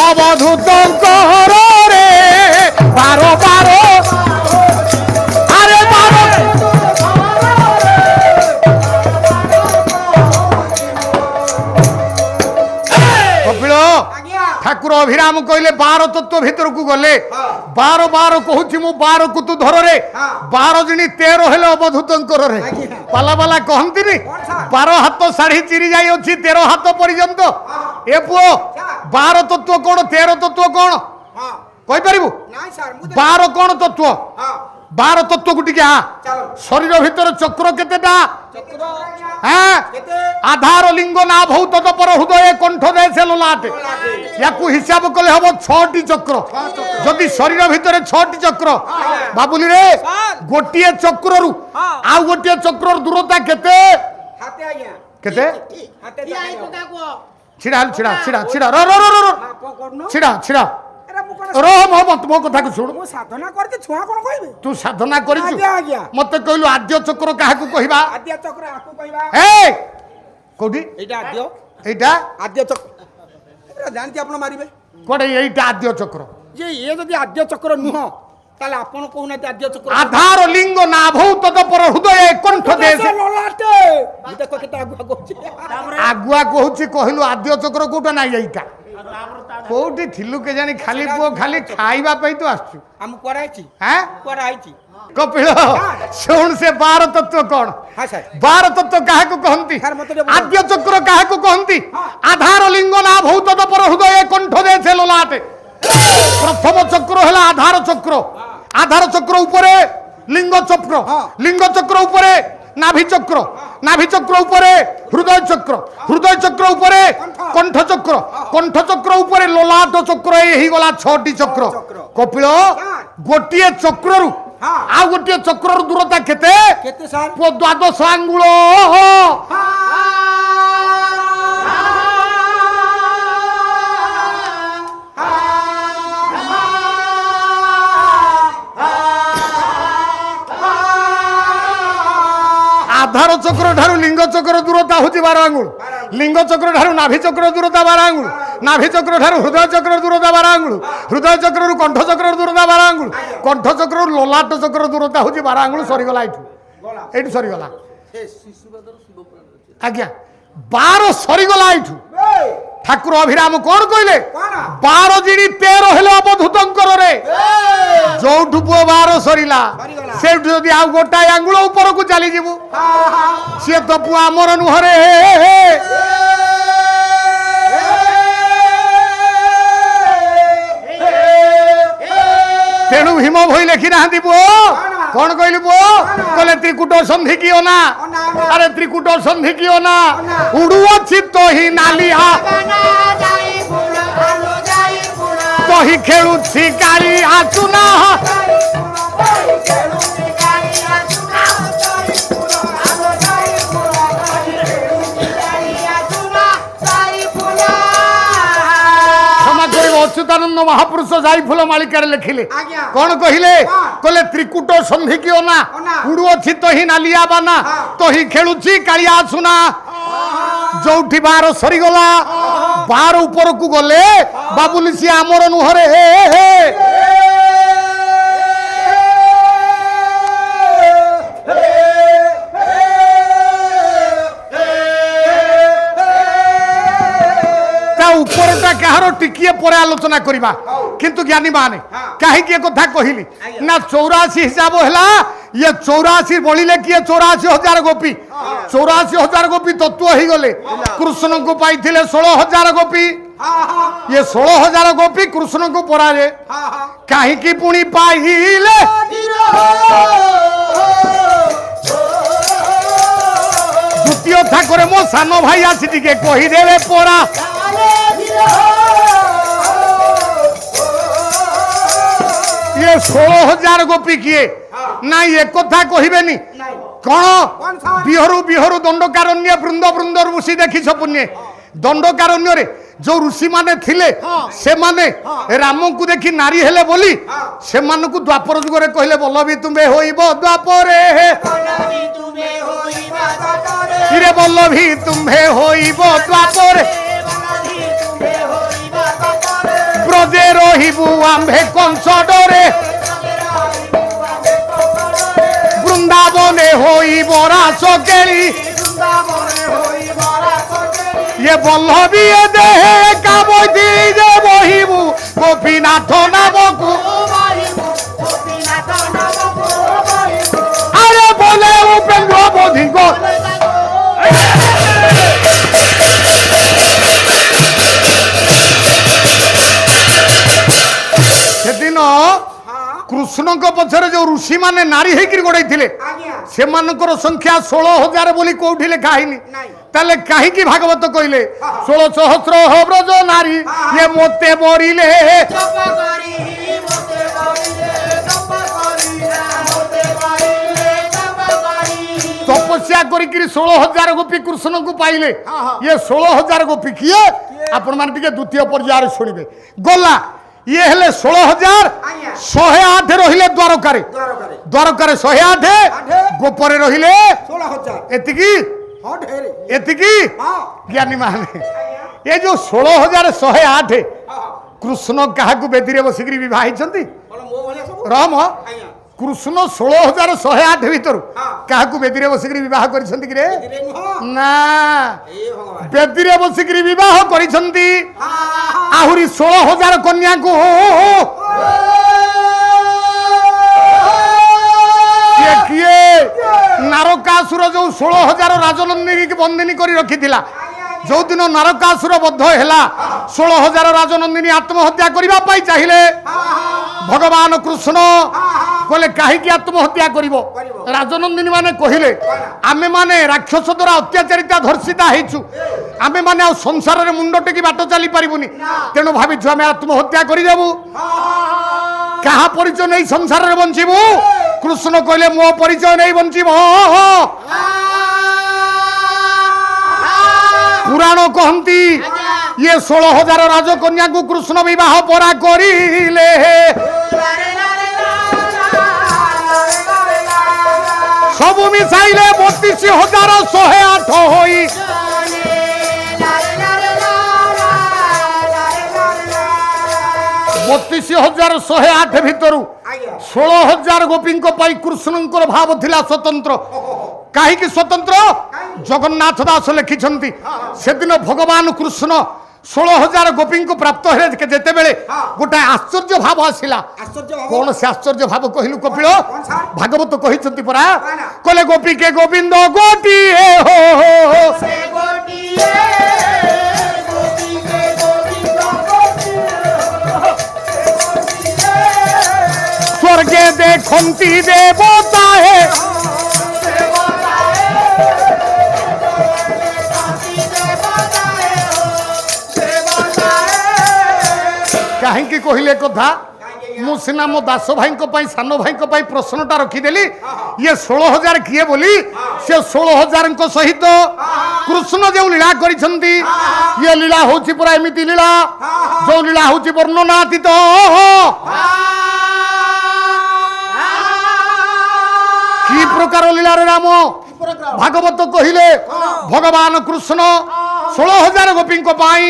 [SPEAKER 1] ଅବଧୂତଙ୍କର ରେ 12 12 ଆରେ 12
[SPEAKER 2] ଆଜ୍ଞା
[SPEAKER 1] ଠାକୁର ଅଭିରାମ କହିଲେ 12 ତତ୍ଵ ଭିତରକୁ ଗଲେ
[SPEAKER 2] ହଁ
[SPEAKER 1] 12 12 କହୁଛି ମୁଁ 12 କୁ ତୁ ଧରରେ
[SPEAKER 2] ହଁ
[SPEAKER 1] 12 ଜଣି 13 ହେଲେ ଅବଧୂତଙ୍କର ରେ
[SPEAKER 2] ଆଜ୍ଞା।
[SPEAKER 1] ପାଲା ବାଲା କହନ୍ତିନି
[SPEAKER 2] କଣ ସାର୍?
[SPEAKER 1] 12 ହାତ ଶାଢୀ ଚିରି ଯାଇ ଅଛି 13 ହାତ ପର୍ଯ୍ୟନ୍ତ
[SPEAKER 2] ହଁ
[SPEAKER 1] ଏ ପୁଅ
[SPEAKER 2] ସାର୍
[SPEAKER 1] 12 ତତ୍ଵ କଣ 13 ତତ୍ଵ କଣ
[SPEAKER 2] ହଁ
[SPEAKER 1] କହିପାରିବୁ
[SPEAKER 2] ନାଇଁ ସାର୍ ମୁଁ
[SPEAKER 1] 12 କଣ ତତ୍ଵ
[SPEAKER 2] ହଁ
[SPEAKER 1] 12 ତତ୍ଵକୁ ଟିକେ
[SPEAKER 2] ଚାଲ
[SPEAKER 1] ଶରୀର ଭିତରେ ଚକ୍ର କେତେଟା
[SPEAKER 2] ଚକ୍ର
[SPEAKER 1] হ্যাঁ
[SPEAKER 2] କେତେ
[SPEAKER 1] আধার লিঙ্গ না ভৌত পর হৃদয়ে কণ্ঠ দেয় সে লোলাটে ইয়াকু হিসাব কলে হব 6টি চক্র যদি শরীর ভিতরে 6টি চক্র বাবুলি রে গোটিয়ে চক্ররু আউ গোটিয়ে চক্রর দূরতা কেতে
[SPEAKER 2] হাতে আଜ୍ଞା
[SPEAKER 1] কেতে
[SPEAKER 2] হাতে
[SPEAKER 1] ছিড়া ছিড়া ছিড়া ছিড়া র র র র
[SPEAKER 2] ମାପ କରୁନ
[SPEAKER 1] ছিড়া ছিড়া
[SPEAKER 2] ଏରା ମୁଁ କଣ
[SPEAKER 1] র ମୋ କଥା শুণ
[SPEAKER 2] ମୁଁ ସାଧନା କରିଛି ଛୁଆ କଣ କହିବେ
[SPEAKER 1] তু সাধনা করিছু
[SPEAKER 2] ଆଜ୍ଞା ଆଜ୍ଞା
[SPEAKER 1] মতে কইলু আদ্য চক্র কাহাকু কহিবা
[SPEAKER 2] ଆଦ୍ୟ ଚକ୍ର ଆକୁ କହିବା
[SPEAKER 1] এই কোডি
[SPEAKER 2] ଏଇଟା ଆଦ୍ୟ
[SPEAKER 1] এইটা
[SPEAKER 2] ଆଦ୍ୟ ଚକ୍ର ଏରା ଜାଣିଛି ଆପଣ ମାରିବେ
[SPEAKER 1] কোডে এইটা আদ্য চক্র
[SPEAKER 2] ଯେ ଇଏ ଯଦି ଆଦ୍ୟ ଚକ୍ର ନୁହଁ ତାହେଲେ ଆପଣ କହୁନାହାନ୍ତି ଆଦ୍ୟ ଚକ୍ର
[SPEAKER 1] আধার লিঙ্গ না ভৌত পর হৃদয়ে কণ্ঠ দেয়
[SPEAKER 2] ସେ ଲଲାଟେ ମୁଁ ଦେଖ କେତେ ଆଗୁଆ କହୁଛି
[SPEAKER 1] আগুয়া কହୁছি কহিলু আদ্য চক্র কোটা নাই এইটা କୋଉଠି ଥିଲୁ କେଜାଣି ଖାଲି ପୁଅ ଖାଲି ଖାଇବା ପାଇଁ ତୁ ଆସୁଛୁ
[SPEAKER 2] ଆମ କୁଆଡେ ଆଇଛି
[SPEAKER 1] ହାଁ
[SPEAKER 2] କୁଆଡେ ଆଇଛି
[SPEAKER 1] କପିଳ ଶୁଣ ସେ 12 ତତ୍ତ୍ୱ କଣ
[SPEAKER 2] ହଁ ସାର୍
[SPEAKER 1] 12 ତତ୍ତ୍ୱ କାହାକୁ କହନ୍ତି
[SPEAKER 2] ସାର୍, ମତେ ଟିକେ
[SPEAKER 1] ଆଦ୍ୟ ଚକ୍ର କାହାକୁ କହନ୍ତି ଆଧାର ଲିଙ୍ଗ ନା ଭୌତ ତପର ହୃଦୟ କଣ୍ଠ ଦେ ସେ ଲଲାଟେ ପ୍ରଥମ ଚକ୍ର ହେଲା ଆଧାର ଚକ୍ର ଆଧାର ଚକ୍ର ଉପରେ লিঙ্গ চক্র লিঙ্গ চক্র উপরে নাভি চক্র নাভি চক্র উপরে হৃদয় চক্র হৃদয় চক্র উপরে কণ্ঠ চক্র কণ্ঠ চক্র উপরে ললাট চক্র এই গলা 6টি চক্র কপিল গোটিয়ে চক্ররু আর গোটিয়ে চক্রর দূরতা কেতে
[SPEAKER 2] কেতে স্যার
[SPEAKER 1] 12 আঙ্গুল আধার চক্র ঠারু লিঙ্গ চক্র দূরতা হচ্ছে 12 আঙ্গুল লিঙ্গ চক্র ঠারু নাভি চক্র দূরতা 12 আঙ্গুল নাভি চক্র ঠারু হৃদয় চক্র দূরতা 12 আঙ্গুল হৃদয় চক্ররু কণ্ঠ চক্র দূরতা 12 আঙ্গুল কণ্ঠ চক্র ললাট চক্র দূরতা হচ্ছে 12 আঙ্গুল সরিগলা এইটু সরিগলা আজ্ঞা 12 সরিগলা এইটু ঠাকুর অভিরাম কোন কইলে 12 জিনি 13 হলে অবধূতঙ্কর রে যৌঠু পুଅ 12 সরিলা সেটু যদি আউ গোটায় আঙ্গুল উপরকু চালি যাবু সে তো পুଅ আমার নুহরে তেণু ভীম ভই লেখি না পুଅ কোন কইলি পুଅ কলে ত্রিকুট সন্ধি কিও না আরে ত্রিকুট সন্ধি কিও না উড়ু ଅଛି তোহি নালিয়া তোহি খেলুছি কালি আচুনা অচ্যুতানন্দ মহাপুরুষ যাই ফুল মালিকার লেখিলে কোন কহিলে কলে ত্রিকুট সন্ধি কিও না উড়ু ଅଛି তোহি নালিয়া বানা তোহি খেলুছি কালিয়া সুনা যৌঠি 12 সরিগলা 12 উপরকু গলে বাবুলি সি আমর নুহরে উপরটা কাহার টিকিয়ে পরে আলোচনা করিবা কিন্তু জ্ঞানী মানে কাহিকি এ কথা কহিলি না 84 হিসাব হেলা ইয়ে 84 বলিলে কিয়ে 84,000 গোপী 84,000 গোপী তত্ত্ব হয়ে গলে কৃষ্ণଙ୍କୁ পাইଥିଲେ 16,000 গোপী ইয়ে 16,000 গোপী কৃষ্ণଙ୍କୁ পরাজে কাহিকি পুনি পাইলে দ্বিতীয় ঠাকুরে মো সান ভাই আসি টিকে কহিদেবে পড়া ये 16,000 गोपी किए ना ये कथा कहिबेनी कौन बिहरु बिहरु दंडकारण्य बृंद बृंद ऋषि देखी पुण्य दंडकारण्य रे जो ऋषि माने थिले से माने राम को देखी नारी हेले बोली से मान को द्वापर जुग रे कहले बल्लभी तुमे होइबो द्वापरे रे बल्लभी तुमे होइबो द्वापरे ব্রজে রহিবু আম্ভে কংস ডরে বৃন্দাবনে হইব রাস কেলি ইয়ে বল্লভী এ দেহে কাবতি যে বহিবু গোপীনাথ নামকু আরে বলে উপেন্দ্র বধিক সেদিন কৃষ্ণଙ୍କ পছরে যে ঋষি মানে নারী হইকি গোড়াইଥିଲେ সেমানଙ୍କର সংখ্যা 16,000 বলি কোউঠি লেখা হয়নি তাহলে কাহিকি ভাগবত কইলে 16 সহস্র ব্রজ নারী এ মতে বরিলে তপস্যা করিকি 16,000 গোপী কৃষ্ণଙ୍କୁ পাইলে ইয়ে 16,000 গোপী কিয়ে আপন মানে টিকে দ্বিতীয় পর্যায়ে শুনিবে গলা ये हेले 16,000 108 रहिले द्वारकारे द्वारकारे 108 गोपरे रहिले
[SPEAKER 2] 16,000
[SPEAKER 1] एतिकी
[SPEAKER 2] हां ढेरे
[SPEAKER 1] एतिकी
[SPEAKER 2] हां
[SPEAKER 1] ज्ञानी माने ये जो 16,108 कृष्ण काहाकू बेदीरे बसिकरी विवाह हिचंती
[SPEAKER 2] बोलो मो भले सब
[SPEAKER 1] राम
[SPEAKER 2] आया
[SPEAKER 1] କୃଷ୍ଣ 16,108 ଭିତରୁ
[SPEAKER 2] ହଁ।
[SPEAKER 1] କାହାକୁ ବେଦୀରେ ବସିକିରି ବିବାହ କରିଛନ୍ତି କି ରେ?
[SPEAKER 2] ଏଥିରେ ନୁହଁ
[SPEAKER 1] ନା,
[SPEAKER 2] ଏ ଭଗବାନ
[SPEAKER 1] ବେଦୀରେ ବସିକିରି ବିବାହ କରିଛନ୍ତି
[SPEAKER 2] ହଁ
[SPEAKER 1] ଆହୁରି 16,000 କନ୍ୟାଙ୍କୁ। କିଏ କିଏ? ନାରକାସୁର ଯୋଉ 16,000 ରାଜନନ୍ଦିନୀ ବନ୍ଦିନୀ କରି ରଖିଥିଲା, ଯୋଉଦିନ ନାରକାସୁର ବଦ୍ଧ ହେଲା, 16,000 ରାଜନନ୍ଦିନୀ ଆତ୍ମହତ୍ୟା କରିବା ପାଇଁ ଚାହିଁଲେ। ଭଗବାନ କୃଷ୍ଣ କହିଲେ କାହିଁକି ଆତ୍ମହତ୍ୟା କରିବ? ରାଜନନ୍ଦିନୀ ମାନେ କହିଲେ ଆମେ ମାନେ ରାକ୍ଷସ ଦ୍ୱାରା ଅତ୍ୟାଚାରିତା ଧର୍ଷିତା ହେଇଛୁ, ଆମେ ମାନେ ଆଉ ସଂସାରରେ ମୁଣ୍ଡ ଟେକି ବାଟ ଚାଲି ପାରିବୁନି, ତେଣୁ ଭାବିଛୁ ଆମେ ଆତ୍ମହତ୍ୟା କରିଦେବୁ। କାହା ପରିଚୟ ନେଇ ସଂସାରରେ ବଞ୍ଚିବୁ? କୃଷ୍ଣ କହିଲେ ମୋ ପରିଚୟ ନେଇ ବଞ୍ଚିବ। ପୁରାଣ କହନ୍ତି ଇଏ 16,000 ରାଜକନ୍ୟାଙ୍କୁ କୃଷ୍ଣ ବିବାହ ପରା କରିଲେ। ସବୁ ମିଶାଇଲେ 32,108 ହୋଇ 32,108 ଭିତରୁ 16,000 ଗୋପୀଙ୍କ ପାଇଁ କୃଷ୍ଣଙ୍କର ଭାବ ଥିଲା ସ୍ୱତନ୍ତ୍ର। କାହିଁକି ସ୍ୱତନ୍ତ୍ର? ଜଗନ୍ନାଥ ଦାସ ଲେଖିଛନ୍ତି ସେଦିନ ଭଗବାନ କୃଷ୍ଣ 16,000 ଗୋପୀଙ୍କୁ ପ୍ରାପ୍ତ ହେଲେ ଯେତେବେଳେ ଗୋଟାଏ ଆଶ୍ଚର୍ଯ୍ୟ ଭାବ ଆସିଲା।
[SPEAKER 2] ଆଶ୍ଚର୍ଯ୍ୟ ଭାବ
[SPEAKER 1] କଣ ସେ ଆଶ୍ଚର୍ଯ୍ୟ ଭାବ କହିଲୁ କପିଳ?
[SPEAKER 2] କଣ ସାର୍?
[SPEAKER 1] ଭାଗବତ କହିଛନ୍ତି ପରା,
[SPEAKER 2] କଣ?
[SPEAKER 1] କହିଲେ ଗୋପୀକେ ଗୋବିନ୍ଦ ଗୋଟିଏ ହୋ স্বর্গে দেখন্তি দেবতায়ে কাহিঁকি কহিলে কথা মু সিনা মো দাস ভাইଙ୍କ ପାଇଁ ସାନ ଭାଇଙ୍କ ପାଇଁ ପ୍ରଶ୍ନଟା ରଖିଦେଲି। ଇଏ 16,000 କିଏ ବୋଲି? ସେ 16,000ଙ୍କ ସହିତ କୃଷ୍ଣ ଯେଉଁ ଲୀଳା କରିଛନ୍ତି, ଇଏ ଲୀଳା ହଉଛି ପୁରା ଏମିତି ଲୀଳା ଯୋଉ ଲୀଳା ହଉଛି ବର୍ଣ୍ଣନାତୀତ। কি প্রকার লীলার রাম? ভাগবত কহিলে ভগবান কৃষ্ণ 16,000 গোপীଙ୍କ ପାଇଁ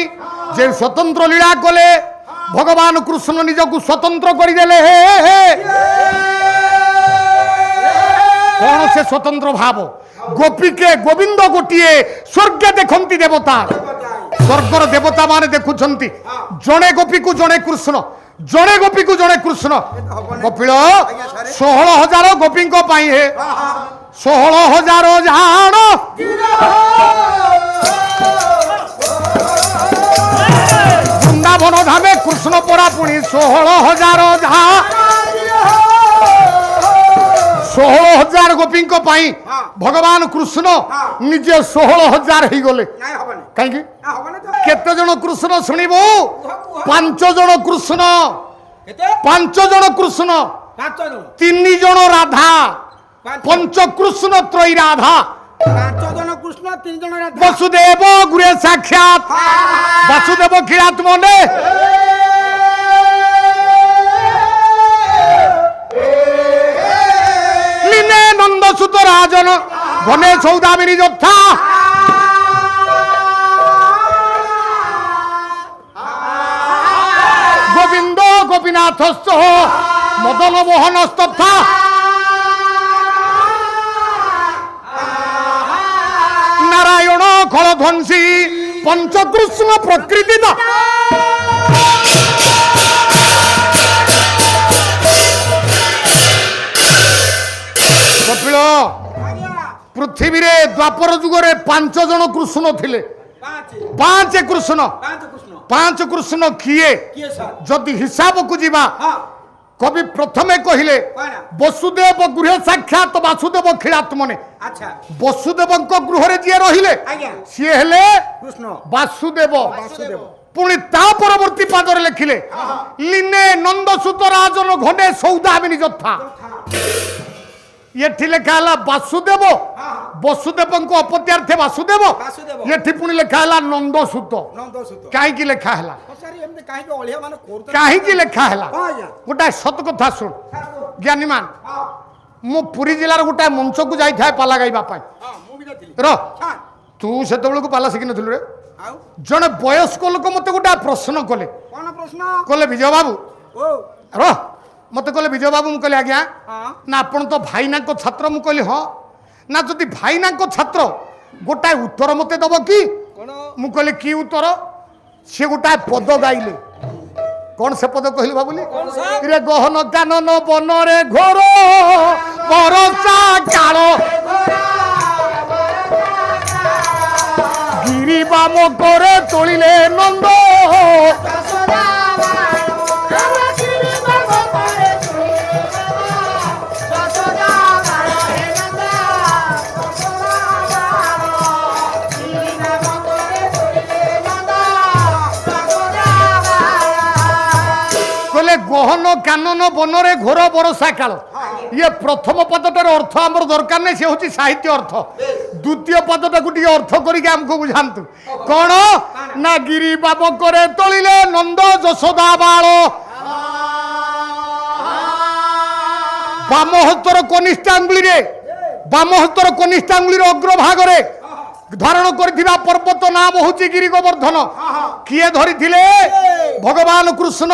[SPEAKER 1] যে স্বতন্ত্র লীলা কলে, ভগবান কৃষ্ণ নিজକୁ স্বতন্ত্র করিদেলে। কোন সে স্বতন্ত্র ভাব? গোপীকে গোবিন্দ গোটিয়ে, স্বর্গে দেখন্তি দেবতা। স্বর্গর দেবতা মানে দেখুଛନ୍ତି জনে গোপীକୁ জনে কৃষ্ণ, জনে গোপীକୁ জনে কৃষ্ণ। কপিল 16,000 ଗୋପୀଙ୍କ ପାଇଁ ହେ 16,000 ଜାଣ ବୃନ୍ଦାବନ ଧାମେ କୃଷ୍ଣ ପରା ପୁଣି 16,000 ଯା 16,000 ଗୋପୀଙ୍କ ପାଇଁ ଭଗବାନ କୃଷ୍ଣ ନିଜେ 16,000 ହେଇଗଲେ।
[SPEAKER 2] ନାଇଁ ହବନି
[SPEAKER 1] କାହିଁକି?
[SPEAKER 2] ନା ହବନି ତ
[SPEAKER 1] କେତେ ଜଣ କୃଷ୍ଣ ଶୁଣିବୁ? 5 ଜଣ କୃଷ୍ଣ,
[SPEAKER 2] କେତେ
[SPEAKER 1] 5 ଜଣ କୃଷ୍ଣ,
[SPEAKER 2] 5 ଜଣ
[SPEAKER 1] 3 ଜଣ ରାଧା,
[SPEAKER 2] 5
[SPEAKER 1] ପଞ୍ଚକୃଷ୍ଣ ତ୍ରୟୀ ରାଧା।
[SPEAKER 2] ଜଣ କୃଷ୍ଣ 3 ଜଣ ରାଧା।
[SPEAKER 1] ବସୁଦେବ ଗୁରେ ସାକ୍ଷାତ ବାସୁଦେବ କ୍ଷୀରାତ୍ମନେ লীনে নন্দসুত রাজন ঘনে সৌদামিনী যোদ্ধা। গোবিন্দ গোপীনাথস্থ মদন মোহনস্তথা নারায়ণ খলধ্বংসী পঞ্চকৃষ্ণ প্রকৃতি। কপিল পৃথিবীরে দ্বাপর যুগরে 5 জন কৃষ্ণ ଥିଲେ। 5 কৃষ্ণ। 5 কৃষ্ণ কিয়ে?
[SPEAKER 2] କିଏ ସାର୍?
[SPEAKER 1] যদি হিসাবকু ଯିବା,
[SPEAKER 2] ହଁ
[SPEAKER 1] কবি প্রথমে কহিলে
[SPEAKER 2] କଣ?
[SPEAKER 1] বসুদেব গৃহে সাক্ষাৎ বাসুদেব କ୍ଷୀରାତ୍ମନେ।
[SPEAKER 2] ଆଚ୍ଛା
[SPEAKER 1] বসুদেবଙ୍କ গৃহরে ଯିଏ ରହିଲେ
[SPEAKER 2] ଆଜ୍ଞା
[SPEAKER 1] ସିଏ ହେଲେ
[SPEAKER 2] କୃଷ୍ଣ
[SPEAKER 1] ବାସୁଦେବ।
[SPEAKER 2] ବାସୁଦେବ
[SPEAKER 1] ପୁଣି ତା ପରବର୍ତ୍ତୀ ପାଦରେ ଲେଖିଲେ লীনে নন্দসুত রাজন ঘনে সৌদামিনী যোদ্ধা। এটি লেখা হল বাসুদেব, বসুদেবଙ୍କ অপত্যার্থে বাসুদেব।
[SPEAKER 2] ବାସୁଦେବ
[SPEAKER 1] এটি পুଣି লেখা হল নন্দসুত।
[SPEAKER 2] ନନ୍ଦସୁତ।
[SPEAKER 1] কাହିଁକି ଲେଖା ହେଲା?
[SPEAKER 2] ସାର୍ ଏମିତି କାହିଁକି ଅଳିଆ ମାନେ କରୁଛନ୍ତି?
[SPEAKER 1] କାହିଁକି ଲେଖା ହେଲା?
[SPEAKER 2] ହଁ ଆଜ୍ଞା
[SPEAKER 1] ଗୋଟାଏ ସତ କଥା ଶୁଣ ଜ୍ଞାନୀମାନ। ମୁଁ ପୁରୀ ଜିଲ୍ଲାର ଗୋଟାଏ ମଞ୍ଚକୁ ଯାଇଥାଏ ପାଲା ଗାଇବା ପାଇଁ।
[SPEAKER 2] ହଁ ମୁଁ ବି ଯାଇଥିଲି।
[SPEAKER 1] ର
[SPEAKER 2] ସାର୍
[SPEAKER 1] ତୁ ସେତେବେଳକୁ ପାଲା ଶିଖିନଥିଲୁ ରେ।
[SPEAKER 2] ଆଉ
[SPEAKER 1] ଜଣେ ବୟସ୍କ ଲୋକ ମତେ ଗୋଟାଏ ପ୍ରଶ୍ନ କଲେ,
[SPEAKER 2] କଣ ପ୍ରଶ୍ନ?
[SPEAKER 1] କହିଲେ ବିଜୟ ବାବୁ
[SPEAKER 2] ଓ
[SPEAKER 1] ର মতো কলে বিজয় বাবু মু কলি আজ্ঞা
[SPEAKER 2] হ্যাঁ
[SPEAKER 1] না আপন তো ভাইনাঙ্ক ছাত্র মু কলি হ না যদি ভাইনাঙ্ক ছাত্র গোটাଏ উত্তর মতে দেব কি
[SPEAKER 2] কোন
[SPEAKER 1] মু কলি কি উত্তর সে গোটাଏ পদ গাইলে কোন সে পদ কহিলি বাবুলি
[SPEAKER 2] কোন স্যার
[SPEAKER 1] রে গহন কানন বনরে ঘোর বরসা কাল গিরি বাম করে তোলিলে নন্দ কলে গহন কানন বনরে ঘোর বরসা কাল ইয়ে প্রথম পদটার অর্থ আমার দরকার নেই সে হচ্ছে সাহিত্য অর্থ দ্বিতীয় পদটাকে টিকে অর্থ করিকি আমাকে বুঝান্তু কোন না গিরি বাব করে তোলিলে নন্দ যশোদা বাল বাম হস্তর কনিষ্ঠাঙ্গুলির অগ্রভাগরে ধারণ করিଥିବା পর্বত নাম হচ্ছে গিরি গোবর্ধন কিয়ে ধরিଥିଲେ ভগবান কৃষ্ণ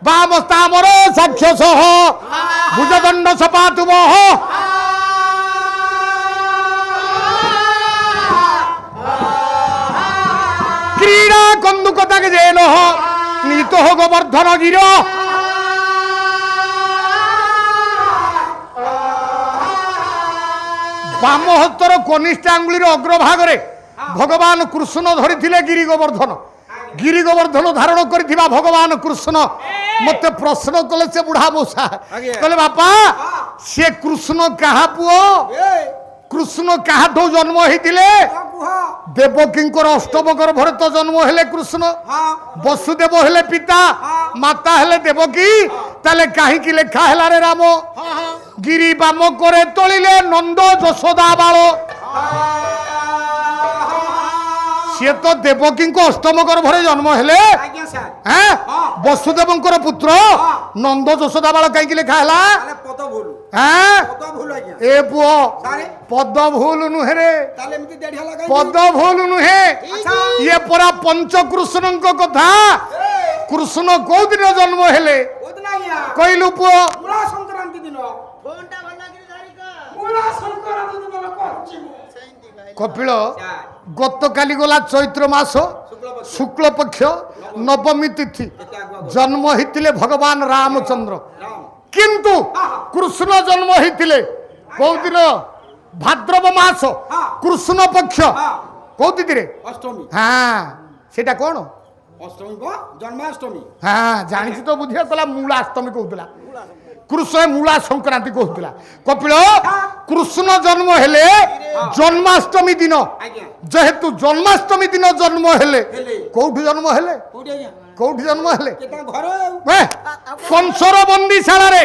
[SPEAKER 1] বামস্তামর সাক্ষ্য সহ ভুজদণ্ড সপাতুব ক্রীড়া কন্দুকতাকে জেন নীত গোবর্ধন গির বাম হস্তর কনিষ্ঠাঙ্গুলির অগ্রভাগরে ভগবান কৃষ্ণ ধরিଥିଲେ গিরি গোবর্ধন ধারণ করিଥିବା ভগবান কৃষ্ণ মতে প্রশ্ন কলে সে বুড়া মূষা কলে বাপা সে কৃষ্ণ কাহা পুଅ কৃষ্ণ কাহাঠু জন্ম হইଥିଲେ দেবকীঙ্কর অষ্টম গর্ভরে তো জন্ম হেলে কৃষ্ণ বসুদেব হেলে পিতা মাতা হেলে দেবকী তাহলে কাহিকি লেখা হেলা রে রাম গিরি বাম করে তোলিলে নন্দ যশোদা বাল সে তো দেবকীঙ্ক অষ্টম গর্ভরে জন্ম হেলে
[SPEAKER 2] আজ্ঞা স্যার
[SPEAKER 1] হ্যাঁ বসুদেবঙ্কর পুত্র নন্দ যশোদা বাল কাহিকি লেখা হেলা
[SPEAKER 2] তাহলে পদ ভুল
[SPEAKER 1] হ্যাঁ
[SPEAKER 2] পদ ভুল আজ্ঞা
[SPEAKER 1] এ পুଅ
[SPEAKER 2] সারে
[SPEAKER 1] পদ ভুল নুহে রে
[SPEAKER 2] তাহলে এমতি দেড়িয়া লাগাই
[SPEAKER 1] পদ ভুল নুহে
[SPEAKER 2] আচ্ছা
[SPEAKER 1] ইয়ে পরা পঞ্চকৃষ্ণଙ୍କ কথা কৃষ্ণ কোউ দিন জন্ম হেলে
[SPEAKER 2] ওদিন আজ্ঞা
[SPEAKER 1] কইলু পুଅ
[SPEAKER 2] মূলা সংক্রান্তি দিন ফোনটা ভাল লাগি ধারিকা মূলা সংক্রান্তি দিন করছি
[SPEAKER 1] কপিল
[SPEAKER 2] স্যার
[SPEAKER 1] গতকালি গলা চৈত্র মাস
[SPEAKER 2] শুক্লপক্ষ
[SPEAKER 1] শুক্লপক্ষ নবমী তিথি
[SPEAKER 2] এতে আগুয়া
[SPEAKER 1] জন্ম হইଥିଲେ ভগবান রামচন্দ্র
[SPEAKER 2] রাম
[SPEAKER 1] কিন্তু কৃষ্ণ জন্ম হইଥିଲେ কোউ দিন ভাদ্রব মাস কৃষ্ণ পক্ষ
[SPEAKER 2] হ্যাঁ
[SPEAKER 1] কোউ তিথিরে
[SPEAKER 2] অষ্টমী
[SPEAKER 1] হ্যাঁ সেটা কোন
[SPEAKER 2] অষ্টমী বা জন্মাষ্টমী
[SPEAKER 1] হ্যাঁ জানিছি তো বুঝিয়া কলা মূলাষ্টমী কହୁଥିଲା কৃষ্ণ মূলা সংক্রান্তি কହୁଥିଲା কপিল কৃষ্ণ জন্ম হেলে জন্মাষ্টমী দিন
[SPEAKER 2] আজ্ঞা
[SPEAKER 1] যেহেতু জন্মাষ্টমী দিন জন্ম হেলে
[SPEAKER 2] হেলে
[SPEAKER 1] কোউঠি জন্ম হেলে
[SPEAKER 2] কোটি আজ্ঞা
[SPEAKER 1] কোউঠি জন্ম হেলে
[SPEAKER 2] কেতা ঘরে
[SPEAKER 1] কংসর বন্দিশালারে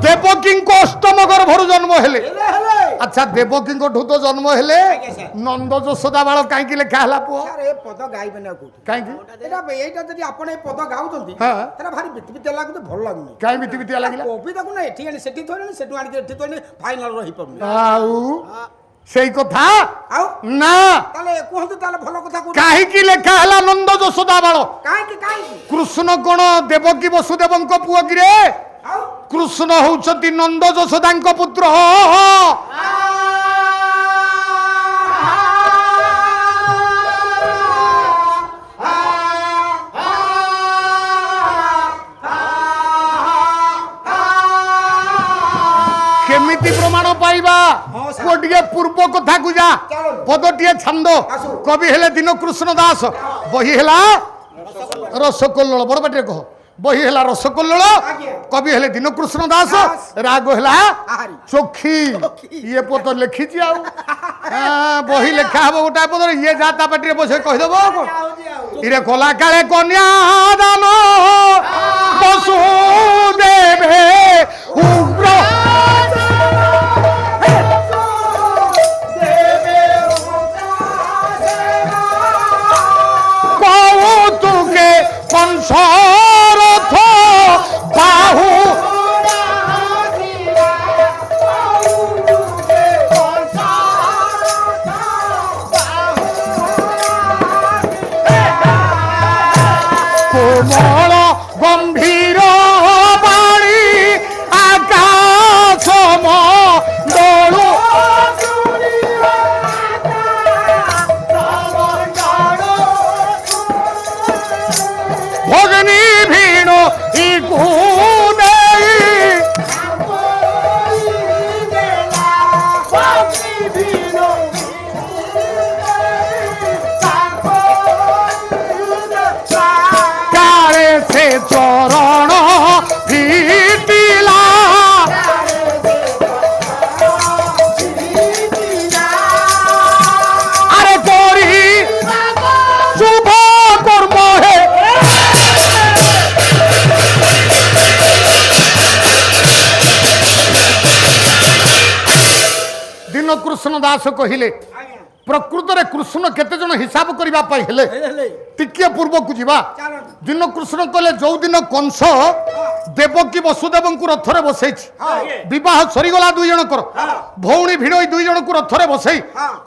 [SPEAKER 1] দেবকীঙ্ক অষ্টম গর্ভর জন্ম হেলে
[SPEAKER 2] হেলে হেলে
[SPEAKER 1] আচ্ছা দেবকীঙ্ক ঠুতো জন্ম হেলে
[SPEAKER 2] আজ্ঞা স্যার
[SPEAKER 1] নন্দ যশোদা বাল কাইকি লেখা হেলা পুଅ
[SPEAKER 2] স্যার এ পদ গাইবে না কোটি
[SPEAKER 1] কাইকি
[SPEAKER 2] এটা এইটা যদি আপন এই পদ গাউଛନ୍ତି
[SPEAKER 1] হ্যাঁ।
[SPEAKER 2] তাহলে ভারি বিতিবিତିଆ ଲାଗୁଛି ଭଲ ଲାଗୁନି
[SPEAKER 1] କାଇଁ ବିତି ବିତିଆ ଲାଗିଲା
[SPEAKER 2] କବି ତାକୁ ନା ଏଠି ଆଣି ସେଠି ଥୋଇଲେଣି ସେଠୁ ଆଣିକି ଏଠି ଥୋଇଲେଣି ଫାଇନାଲ ରହିପାରୁନି
[SPEAKER 1] ଆଉ ସେଇ କଥା
[SPEAKER 2] ଆଉ
[SPEAKER 1] ନା
[SPEAKER 2] ତାହେଲେ କୁହନ୍ତୁ ତାହେଲେ ଭଲ କଥା କୁହନ୍ତୁ
[SPEAKER 1] କାହିଁକି ଲେଖା ହେଲା ନନ୍ଦ ଯଶୋଦା ବାଳ
[SPEAKER 2] କାହିଁକି କାହିଁକି
[SPEAKER 1] କୃଷ୍ଣ କଣ ଦେବକୀ ବସୁଦେବଙ୍କ ପୁଅ କିରେ
[SPEAKER 2] ଆଉ
[SPEAKER 1] କୃଷ୍ଣ ହଉଛନ୍ତି ନନ୍ଦ ଯଶୋଦାଙ୍କ ପୁତ୍ର କେମିତି ପ୍ରମାଣ ପାଇବା
[SPEAKER 2] ହଁ, ସାର୍।
[SPEAKER 1] ପୁଅ ଟିକେ ପୂର୍ବ କଥାକୁ ଯା
[SPEAKER 2] ଚାଲନ୍ତୁ।
[SPEAKER 1] ପଦଟିଏ ଛାନ୍ଦ
[SPEAKER 2] ଆସୁ।
[SPEAKER 1] କବି ହେଲେ ଦୀନ କୃଷ୍ଣ ଦାସ ବହି ହେଲା ରସକଲ୍ଲୋଳ ବଡ ପାଟିରେ କହ ବହି ହେଲା ରସକଲ୍ଲୋଳ
[SPEAKER 2] ଆଜ୍ଞା।
[SPEAKER 1] କବି ହେଲେ ଦୀନ କୃଷ୍ଣ ଦାସ
[SPEAKER 2] ଦାସ।
[SPEAKER 1] ରାଗ ହେଲା
[SPEAKER 2] ଆହାରି।
[SPEAKER 1] ଚୋଖି
[SPEAKER 2] ଚୋଖି।
[SPEAKER 1] ଇଏ ପୁଅ ତ ଲେଖିଛି ଆଉ ବହି ଲେଖା ହବ ଗୋଟାଏ ପଦରେ ଇଏ ଯା ତା ପାଟିରେ ବସେ କହିଦବ ଆଉ କଣ ଇରେ କଲା କାଳେ କନ୍ୟା ଦାନ ବସୁଦେବେ ଉଗ୍ର কৌতুকে কংসরথ বাহু কোমল গম্ভীর বাণী ଦୀନକୃଷ୍ଣ ଦାସ କହିଲେ
[SPEAKER 2] ଆଜ୍ଞା
[SPEAKER 1] ପ୍ରକୃତରେ କୃଷ୍ଣ କେତେ ଜଣ ହିସାବ କରିବା ପାଇଁ ହେଲେ
[SPEAKER 2] ହେଲେ
[SPEAKER 1] ଟିକିଏ ପୂର୍ବକୁ ଯିବା।
[SPEAKER 2] ଚାଲନ୍ତୁ
[SPEAKER 1] ଦୀନକୃଷ୍ଣ କହିଲେ ଯୋଉଦିନ କଂସ ଦେବକୀ ବସୁଦେବଙ୍କୁ ରଥରେ ବସେଇଛି, ବିବାହ ସରିଗଲା ଦୁଇ ଜଣଙ୍କର, ଭଉଣୀ ଭିଣୋଇ ଦୁଇ ଜଣଙ୍କୁ ରଥରେ ବସେଇ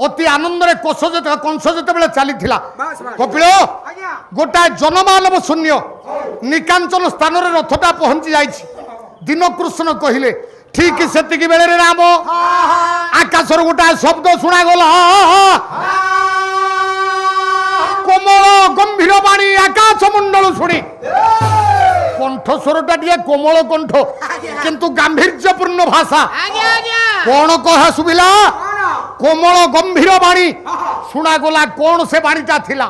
[SPEAKER 1] ଅତି ଆନନ୍ଦରେ କଂସ ଯେତେବେଳେ ଚାଲିଥିଲା,
[SPEAKER 2] ବାସ୍ ବାସ୍
[SPEAKER 1] କପିଳ
[SPEAKER 2] ଆଜ୍ଞା
[SPEAKER 1] ଗୋଟାଏ ଜନମାନବ ଶୂନ୍ୟ ନିକାଞ୍ଚନ ସ୍ଥାନରେ ରଥଟା ପହଞ୍ଚି ଯାଇଛି। ଦୀନକୃଷ୍ଣ କହିଲେ ଠିକ ସେତିକି ବେଳରେ ରାମ ଆକାଶରୁ ଗୋଟାଏ ଶବ୍ଦ ଶୁଣାଗଲା, କୋମଳ ଗମ୍ଭୀର ବାଣୀ ଆକାଶ ମଣ୍ଡଳ ଶୁଣି। କଣ୍ଠସ୍ୱରଟା ଟିକେ କୋମଳ କଣ୍ଠ କିନ୍ତୁ ଗାମ୍ଭୀର୍ଯ୍ୟପୂର୍ଣ୍ଣ ଭାଷା। କଣ କହା ଶୁଭିଲା? କୋମଳ ଗମ୍ଭୀର ବାଣୀ ଶୁଣାଗଲା। କଣ ସେ ବାଣୀଟା ଥିଲା?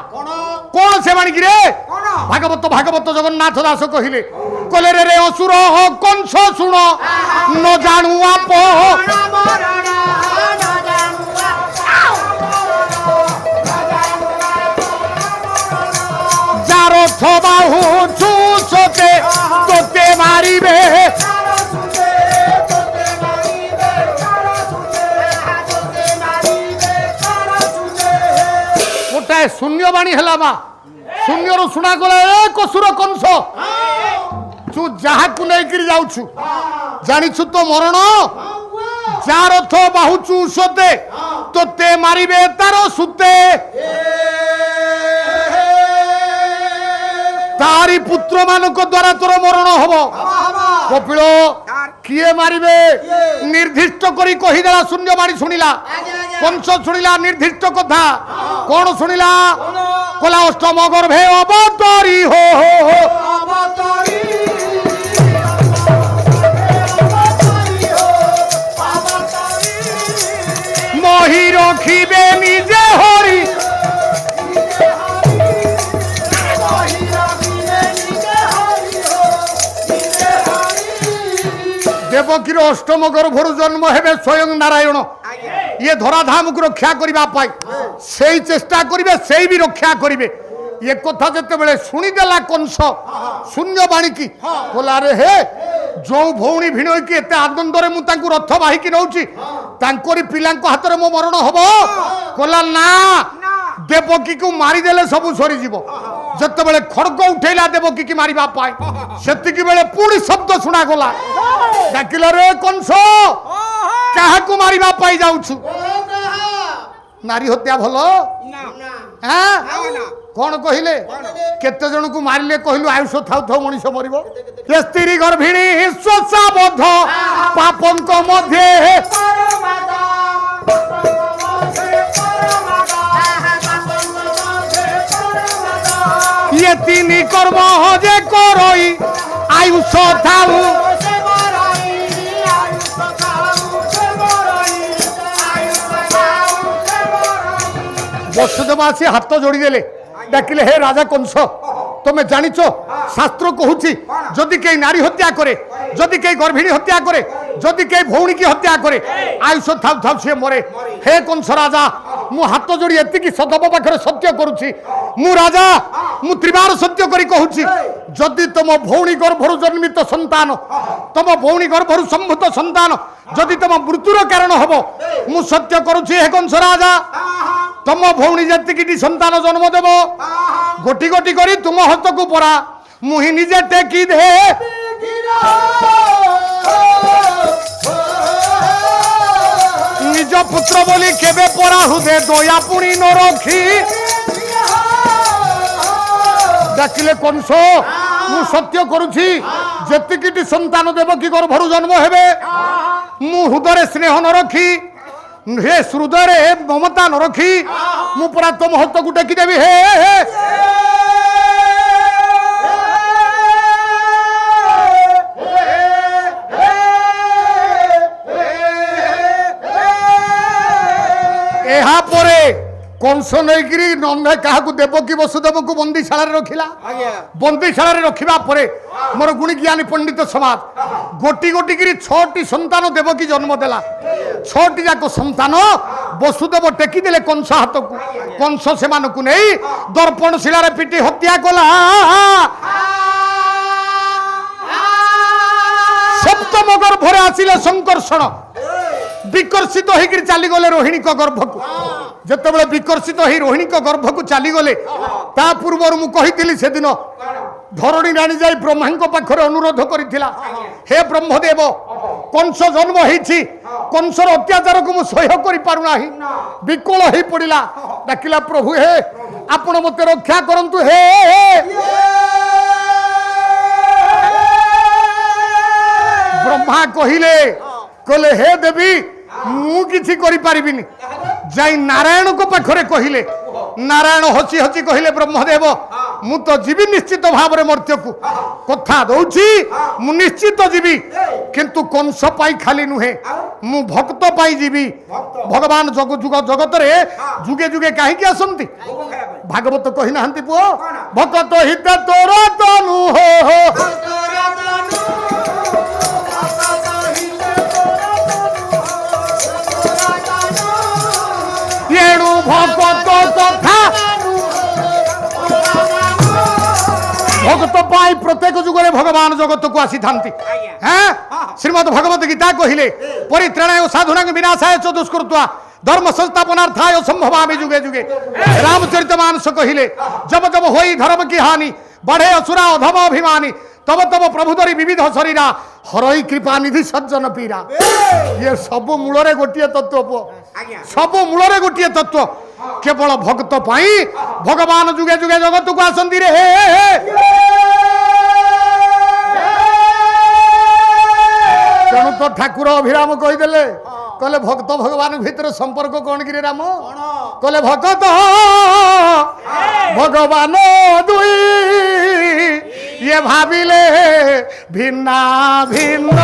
[SPEAKER 1] କଣ ସେ ବାଣୀ କି ରେ? ଭାଗବତ ଜଗନ୍ନାଥ ଦାସ କହିଲେ ରେ ଅସୁର କଂସ ଶୁଣ ନ ଜାଣୁ ଆପ যার বাহু চুষতে তোতে মারিবে গোটাଏ ଶୂନ୍ୟବାଣୀ ହେଲା ମା। ଶୂନ୍ୟରୁ ଶୁଣାଗଲା ଏ କସୁର କଂସ, ତୁ ଯାହାକୁ ନେଇକିରି ଯାଉଛୁ ଜାଣିଛୁ ତ ମରଣ? ଯାର ରଥ ବାହୁଚୁ ସତେ ତୋତେ ମାରିବେ ତାର ସୁତେ, ତାରି ପୁତ୍ର ମାନଙ୍କ ଦ୍ୱାରା ତୋର ମରଣ ହବ। କପିଳ କିଏ ମାରିବେ ନିର୍ଦ୍ଦିଷ୍ଟ କରି କହିଦେଲା। ଶୂନ୍ୟବାଣୀ ଶୁଣିଲା, କଂସ ଶୁଣିଲା ନିର୍ଦ୍ଦିଷ୍ଟ କଥା। କଣ ଶୁଣିଲା? କଲା ଅଷ୍ଟମ ଗର୍ଭେ ଅବତରୀ ହୋ মহি রখিবে নিজে হরি, দেবকীর অষ্টম গর্ভরু জন্ম হেবে স্বয়ং নারায়ণ। ইয়ে ধরাধামକୁ রক্ষা করিবা পাই সেই চেষ্টা করিবে, সেই বি রক্ষা করিবে। এ কথা যেতেবেলে শুনিদেলা কংস শূন্যবাণী কি কলারে হে जो भौणी भिणोई की एते आनंदरे मु तांकु रथ बाहिकी नौची तांकोरी पिलांको हातरे मो मरण हबो। कला ना देवकी को मारी देले सबु सरी जीवो। जते बेले खड़ग उठैला देवकी की मारिबा पाई सेतिकी बेले पुणी शब्द सुना गला, डाकिला रे कंस काहा को मारिबा पाई जाउछु? नारी हत्या भलो हां कौन कहले? केते जन को मारिले कहलु आयुष थाउ थाउ मनीष मरिबो। ये स्त्री गर्भिणी स्वसाबद्ध पापंक मध्ये ये तीन कर्म जे करई आयुष थाउ वसुदेव आसी हाथ जोड़ी देले डाकिले हे राजा कंस तुम्हें जानिच शास्त्र कहूची जदि कई नारी हत्या करे, जदि कई गर्भिणी हत्या करे, जदि कई भौणी की हत्या करे आयुष थाउ थाउ से मरे। हे कंस राजा मु हाथ जोड़ी एतिकी सदब पाखरे सत्य करूची, मु राजा मु त्रिबार सत्य करी कहूची जदि तुम भौणी गर्भरु जन्मित संतान, तुम भौणी गर्भरु संभूत संतान जदि तुम मृत्युर कारण हबो मु सत्य करूची हे कंस राजा तुम भौणी जतिकी संतान जन्म देव गोटी गोटी करी तुम हस्त को परा मुहि निजे टेकी दे। निज पुत्र बोली केबे परा हुदे दया पुणी न रखी। डाकिले कंस मु सत्य करूची जतिकी संतान देवकी गर्भरु जन्म हेबे मु हृदय स्नेह न रखी, हे हृदय ममता न रखी मु पूरा तुम हस्त को टेकी देवी। हे एहा परे कंस नैगिरी नंदे क्या देवकी वसुदेव को बंदीशाला रखिला। बंदीशाला रखा परे मोर गुणी ज्ञानी पंडित समाज गोटी गोटी गिरी 6टी संतान देवकी जन्म देला। 6टी जाक संतान वसुदेव टेकी देले कंस हाथ को। कंस से नहीं दर्पण शिला पिटी हत्या कला। सप्तम गर्भरे आसिले संकर्षण विकर्षित होकर चलीगले रोहिणी गर्भ को जिते विकर्षित हो रोहिणी गर्भ को चलीगले ता पूर्व मुझी से दिन धरणी राणी जाई ब्रह्मा पाखरे अनुरोध करिथिला हे ब्रह्मदेव कंस जन्म होईछि कंसर अत्याचार को मु सह्य करि पारु नाही विकल होई पड़िला डाकिला प्रभु हे आपण मते रक्षा करंतु हे ब्रह्मा कहिले कहले हे देवी मु किछि करि पारिबिनी जाई नारायण को पाखरे कहिले नारायण हसी हसी कहिले ब्रह्मदेव मु तो जीवी निश्चित भाव में मर्त्य को कथा दौची मु निश्चित जीवी किंतु कंस पाई खाली नुहे मु भक्त पाई जीवी भगवान जग जुग जगत रे जुगे जुगे काहे आसंती भागवत कहि नाहंती पुओ भक्त हित तोर तनु हो येणु भक्त तथा भगत पाई प्रत्येक जुगरे भगवान जगत को आसी थांती हैं श्रीमद् भगवत गीता कहिले परित्राणाय साधुनां विनाशाय च दुष्कृत्वा धर्म संस्थापनार्थाय संभवामि जुगे जुगे रामचरितमानस कहिले जब जब होई धर्म की हानि बढ़े असुरा अधम अभिमानी तब तब प्रभुधरी विविध शरीरा हरई कृपा निधि सज्जन पीरा ये सब मूलरे गोटिए तत्व पो सब मूलरे गोटिए तत्व केवल भक्त पाई भगवान जुगे जुगे जगत को आसंती रे तेणु तो ठाकुर अभिराम कहीदेले कहले भक्त भगवान भीतर संपर्क कौन कि राम कहले भक्त भगवान दुई ये भाविले भिन्ना भिन्न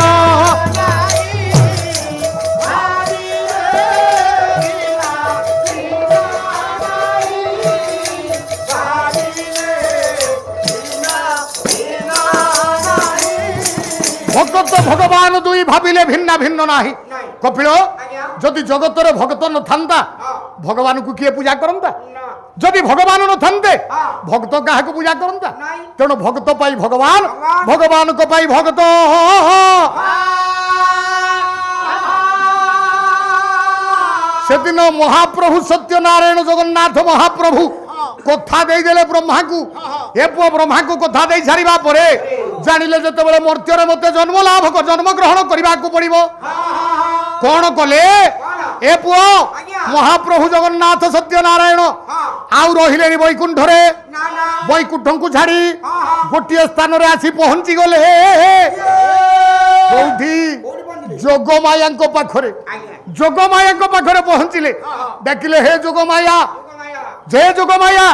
[SPEAKER 1] भक्त भगवान दुई भाविले भिन्ना भिन्न नाही कपिल जदि जगतर भक्त न थांता भगवान को किए पूजा करंता जदि भगवान न थांते भक्त काहे को पूजा करंता तेणु भक्त पाई भगवान भगवान को पाई भक्त से दिन महाप्रभु सत्यनारायण जगन्नाथ महाप्रभु कथा दे देले ब्रह्मा को ए पुओ ब्रह्मा को कथा दे सारिबा परे जानिले जते बेले मर्त्य मते जन्म लाभ को जन्म ग्रहण करबा को पड़िबो कौन कले ए पुओ महाप्रभु जगन्नाथ सत्यनारायण आउ रहिले वैकुंठ रे वैकुंठ को छाड़ी गोटे स्थान रे आसी पहुंची गले कोठी जोगमाया पाखरे जोगमाया पाखरे पहुंचले देखिले हे जोगमाया जय जोगमाया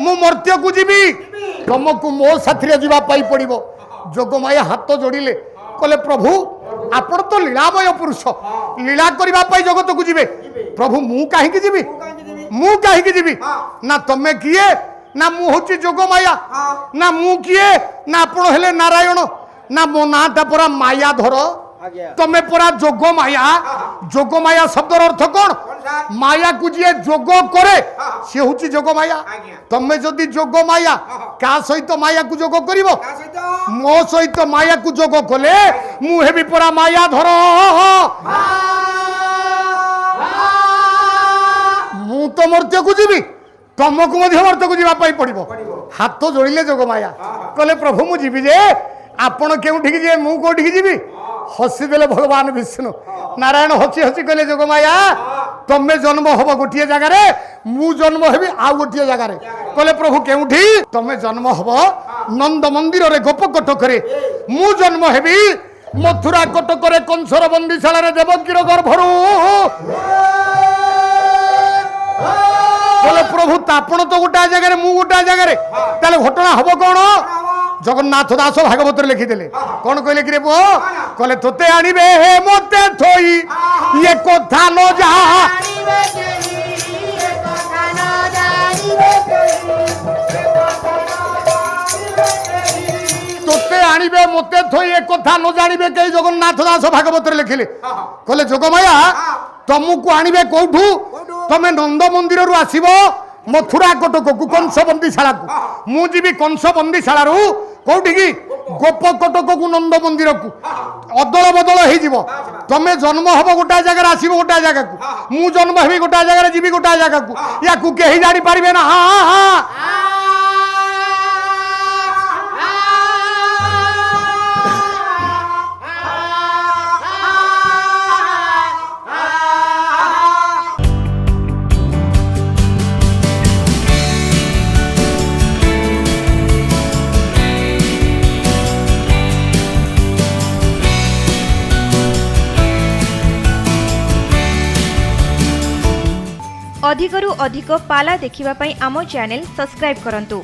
[SPEAKER 1] मु मर्त्य को जीवी तुमको मो साथी जीवा पड़ो जोगमाया हाथ जोड़िले कहले प्रभु आपण तो लीलामय पुरुष लीला करने जगत को जीवे प्रभु मु कहीं जीवी मु कहीं जीवी ना तमे किए ना मु हूँ जोगमाया ना मु किए ना आपण हेले नारायण ना मो नाटा परा मायाधर तमे परा जोगमाया शब्दर अर्थ कौन माया को जी जोग करे सी हूँ जोगमाया तमे जदि जोगमाया क्या सहित माया को जोग कर मो सहित माया को जोग कले मुहे भी परा मायाधर मु तो मर्त्य को जीवी तुमको मर्त्य को जीवाई पड़ो हाथ जोड़िले जोगमाया कहले प्रभु मु जीवी जे आपण केउठी जे मु कोठी जीवी हसीदेले भगवान विष्णु नारायण हसी हसी कहले जोगमाया तमे जन्म हब गोटे जगार मु जन्म हेबी आउ गोटे जगार कहले प्रभु केउठी तमे जन्म हब नंद मंदिर रे गोप कटक रे मु जन्म हेबी मथुरा कटक रे कंसर बंदीशाला रे देवकीर गर्भरू कहले प्रभु तापण तो गोटा जगार मु गोटा जगार ताले घटना हब कौन जगन्नाथ दास भागवत लिखिदेले कौन कहले कि रे पुओ कहले तोते आनिबे हे मते थोई ये कथा न जा तोते आनिबे मते थोई ये कथा न जानिबे के जगन्नाथ दास भागवत लिखिले कहले जोगमाया तुमको आनिबे कोठू तमे नंद मंदिर रु आसीबो मथुरा कटक को कंस बंदीशाला को मु जीवी कंस बंदीशाला कौटी की गोप कटक को नंद मंदिर को अदल बदल हो तमें जन्म हम गोटा जगह आसब गोटा जगह को मु जन्म हेबी गोटा जगह जीवी गोटा जगह को या कहीं जानी पारे ना हाँ हाँ
[SPEAKER 3] अधिकरु अधिक पाला देखिबा पई आमो चैनल सब्सक्राइब करंतु।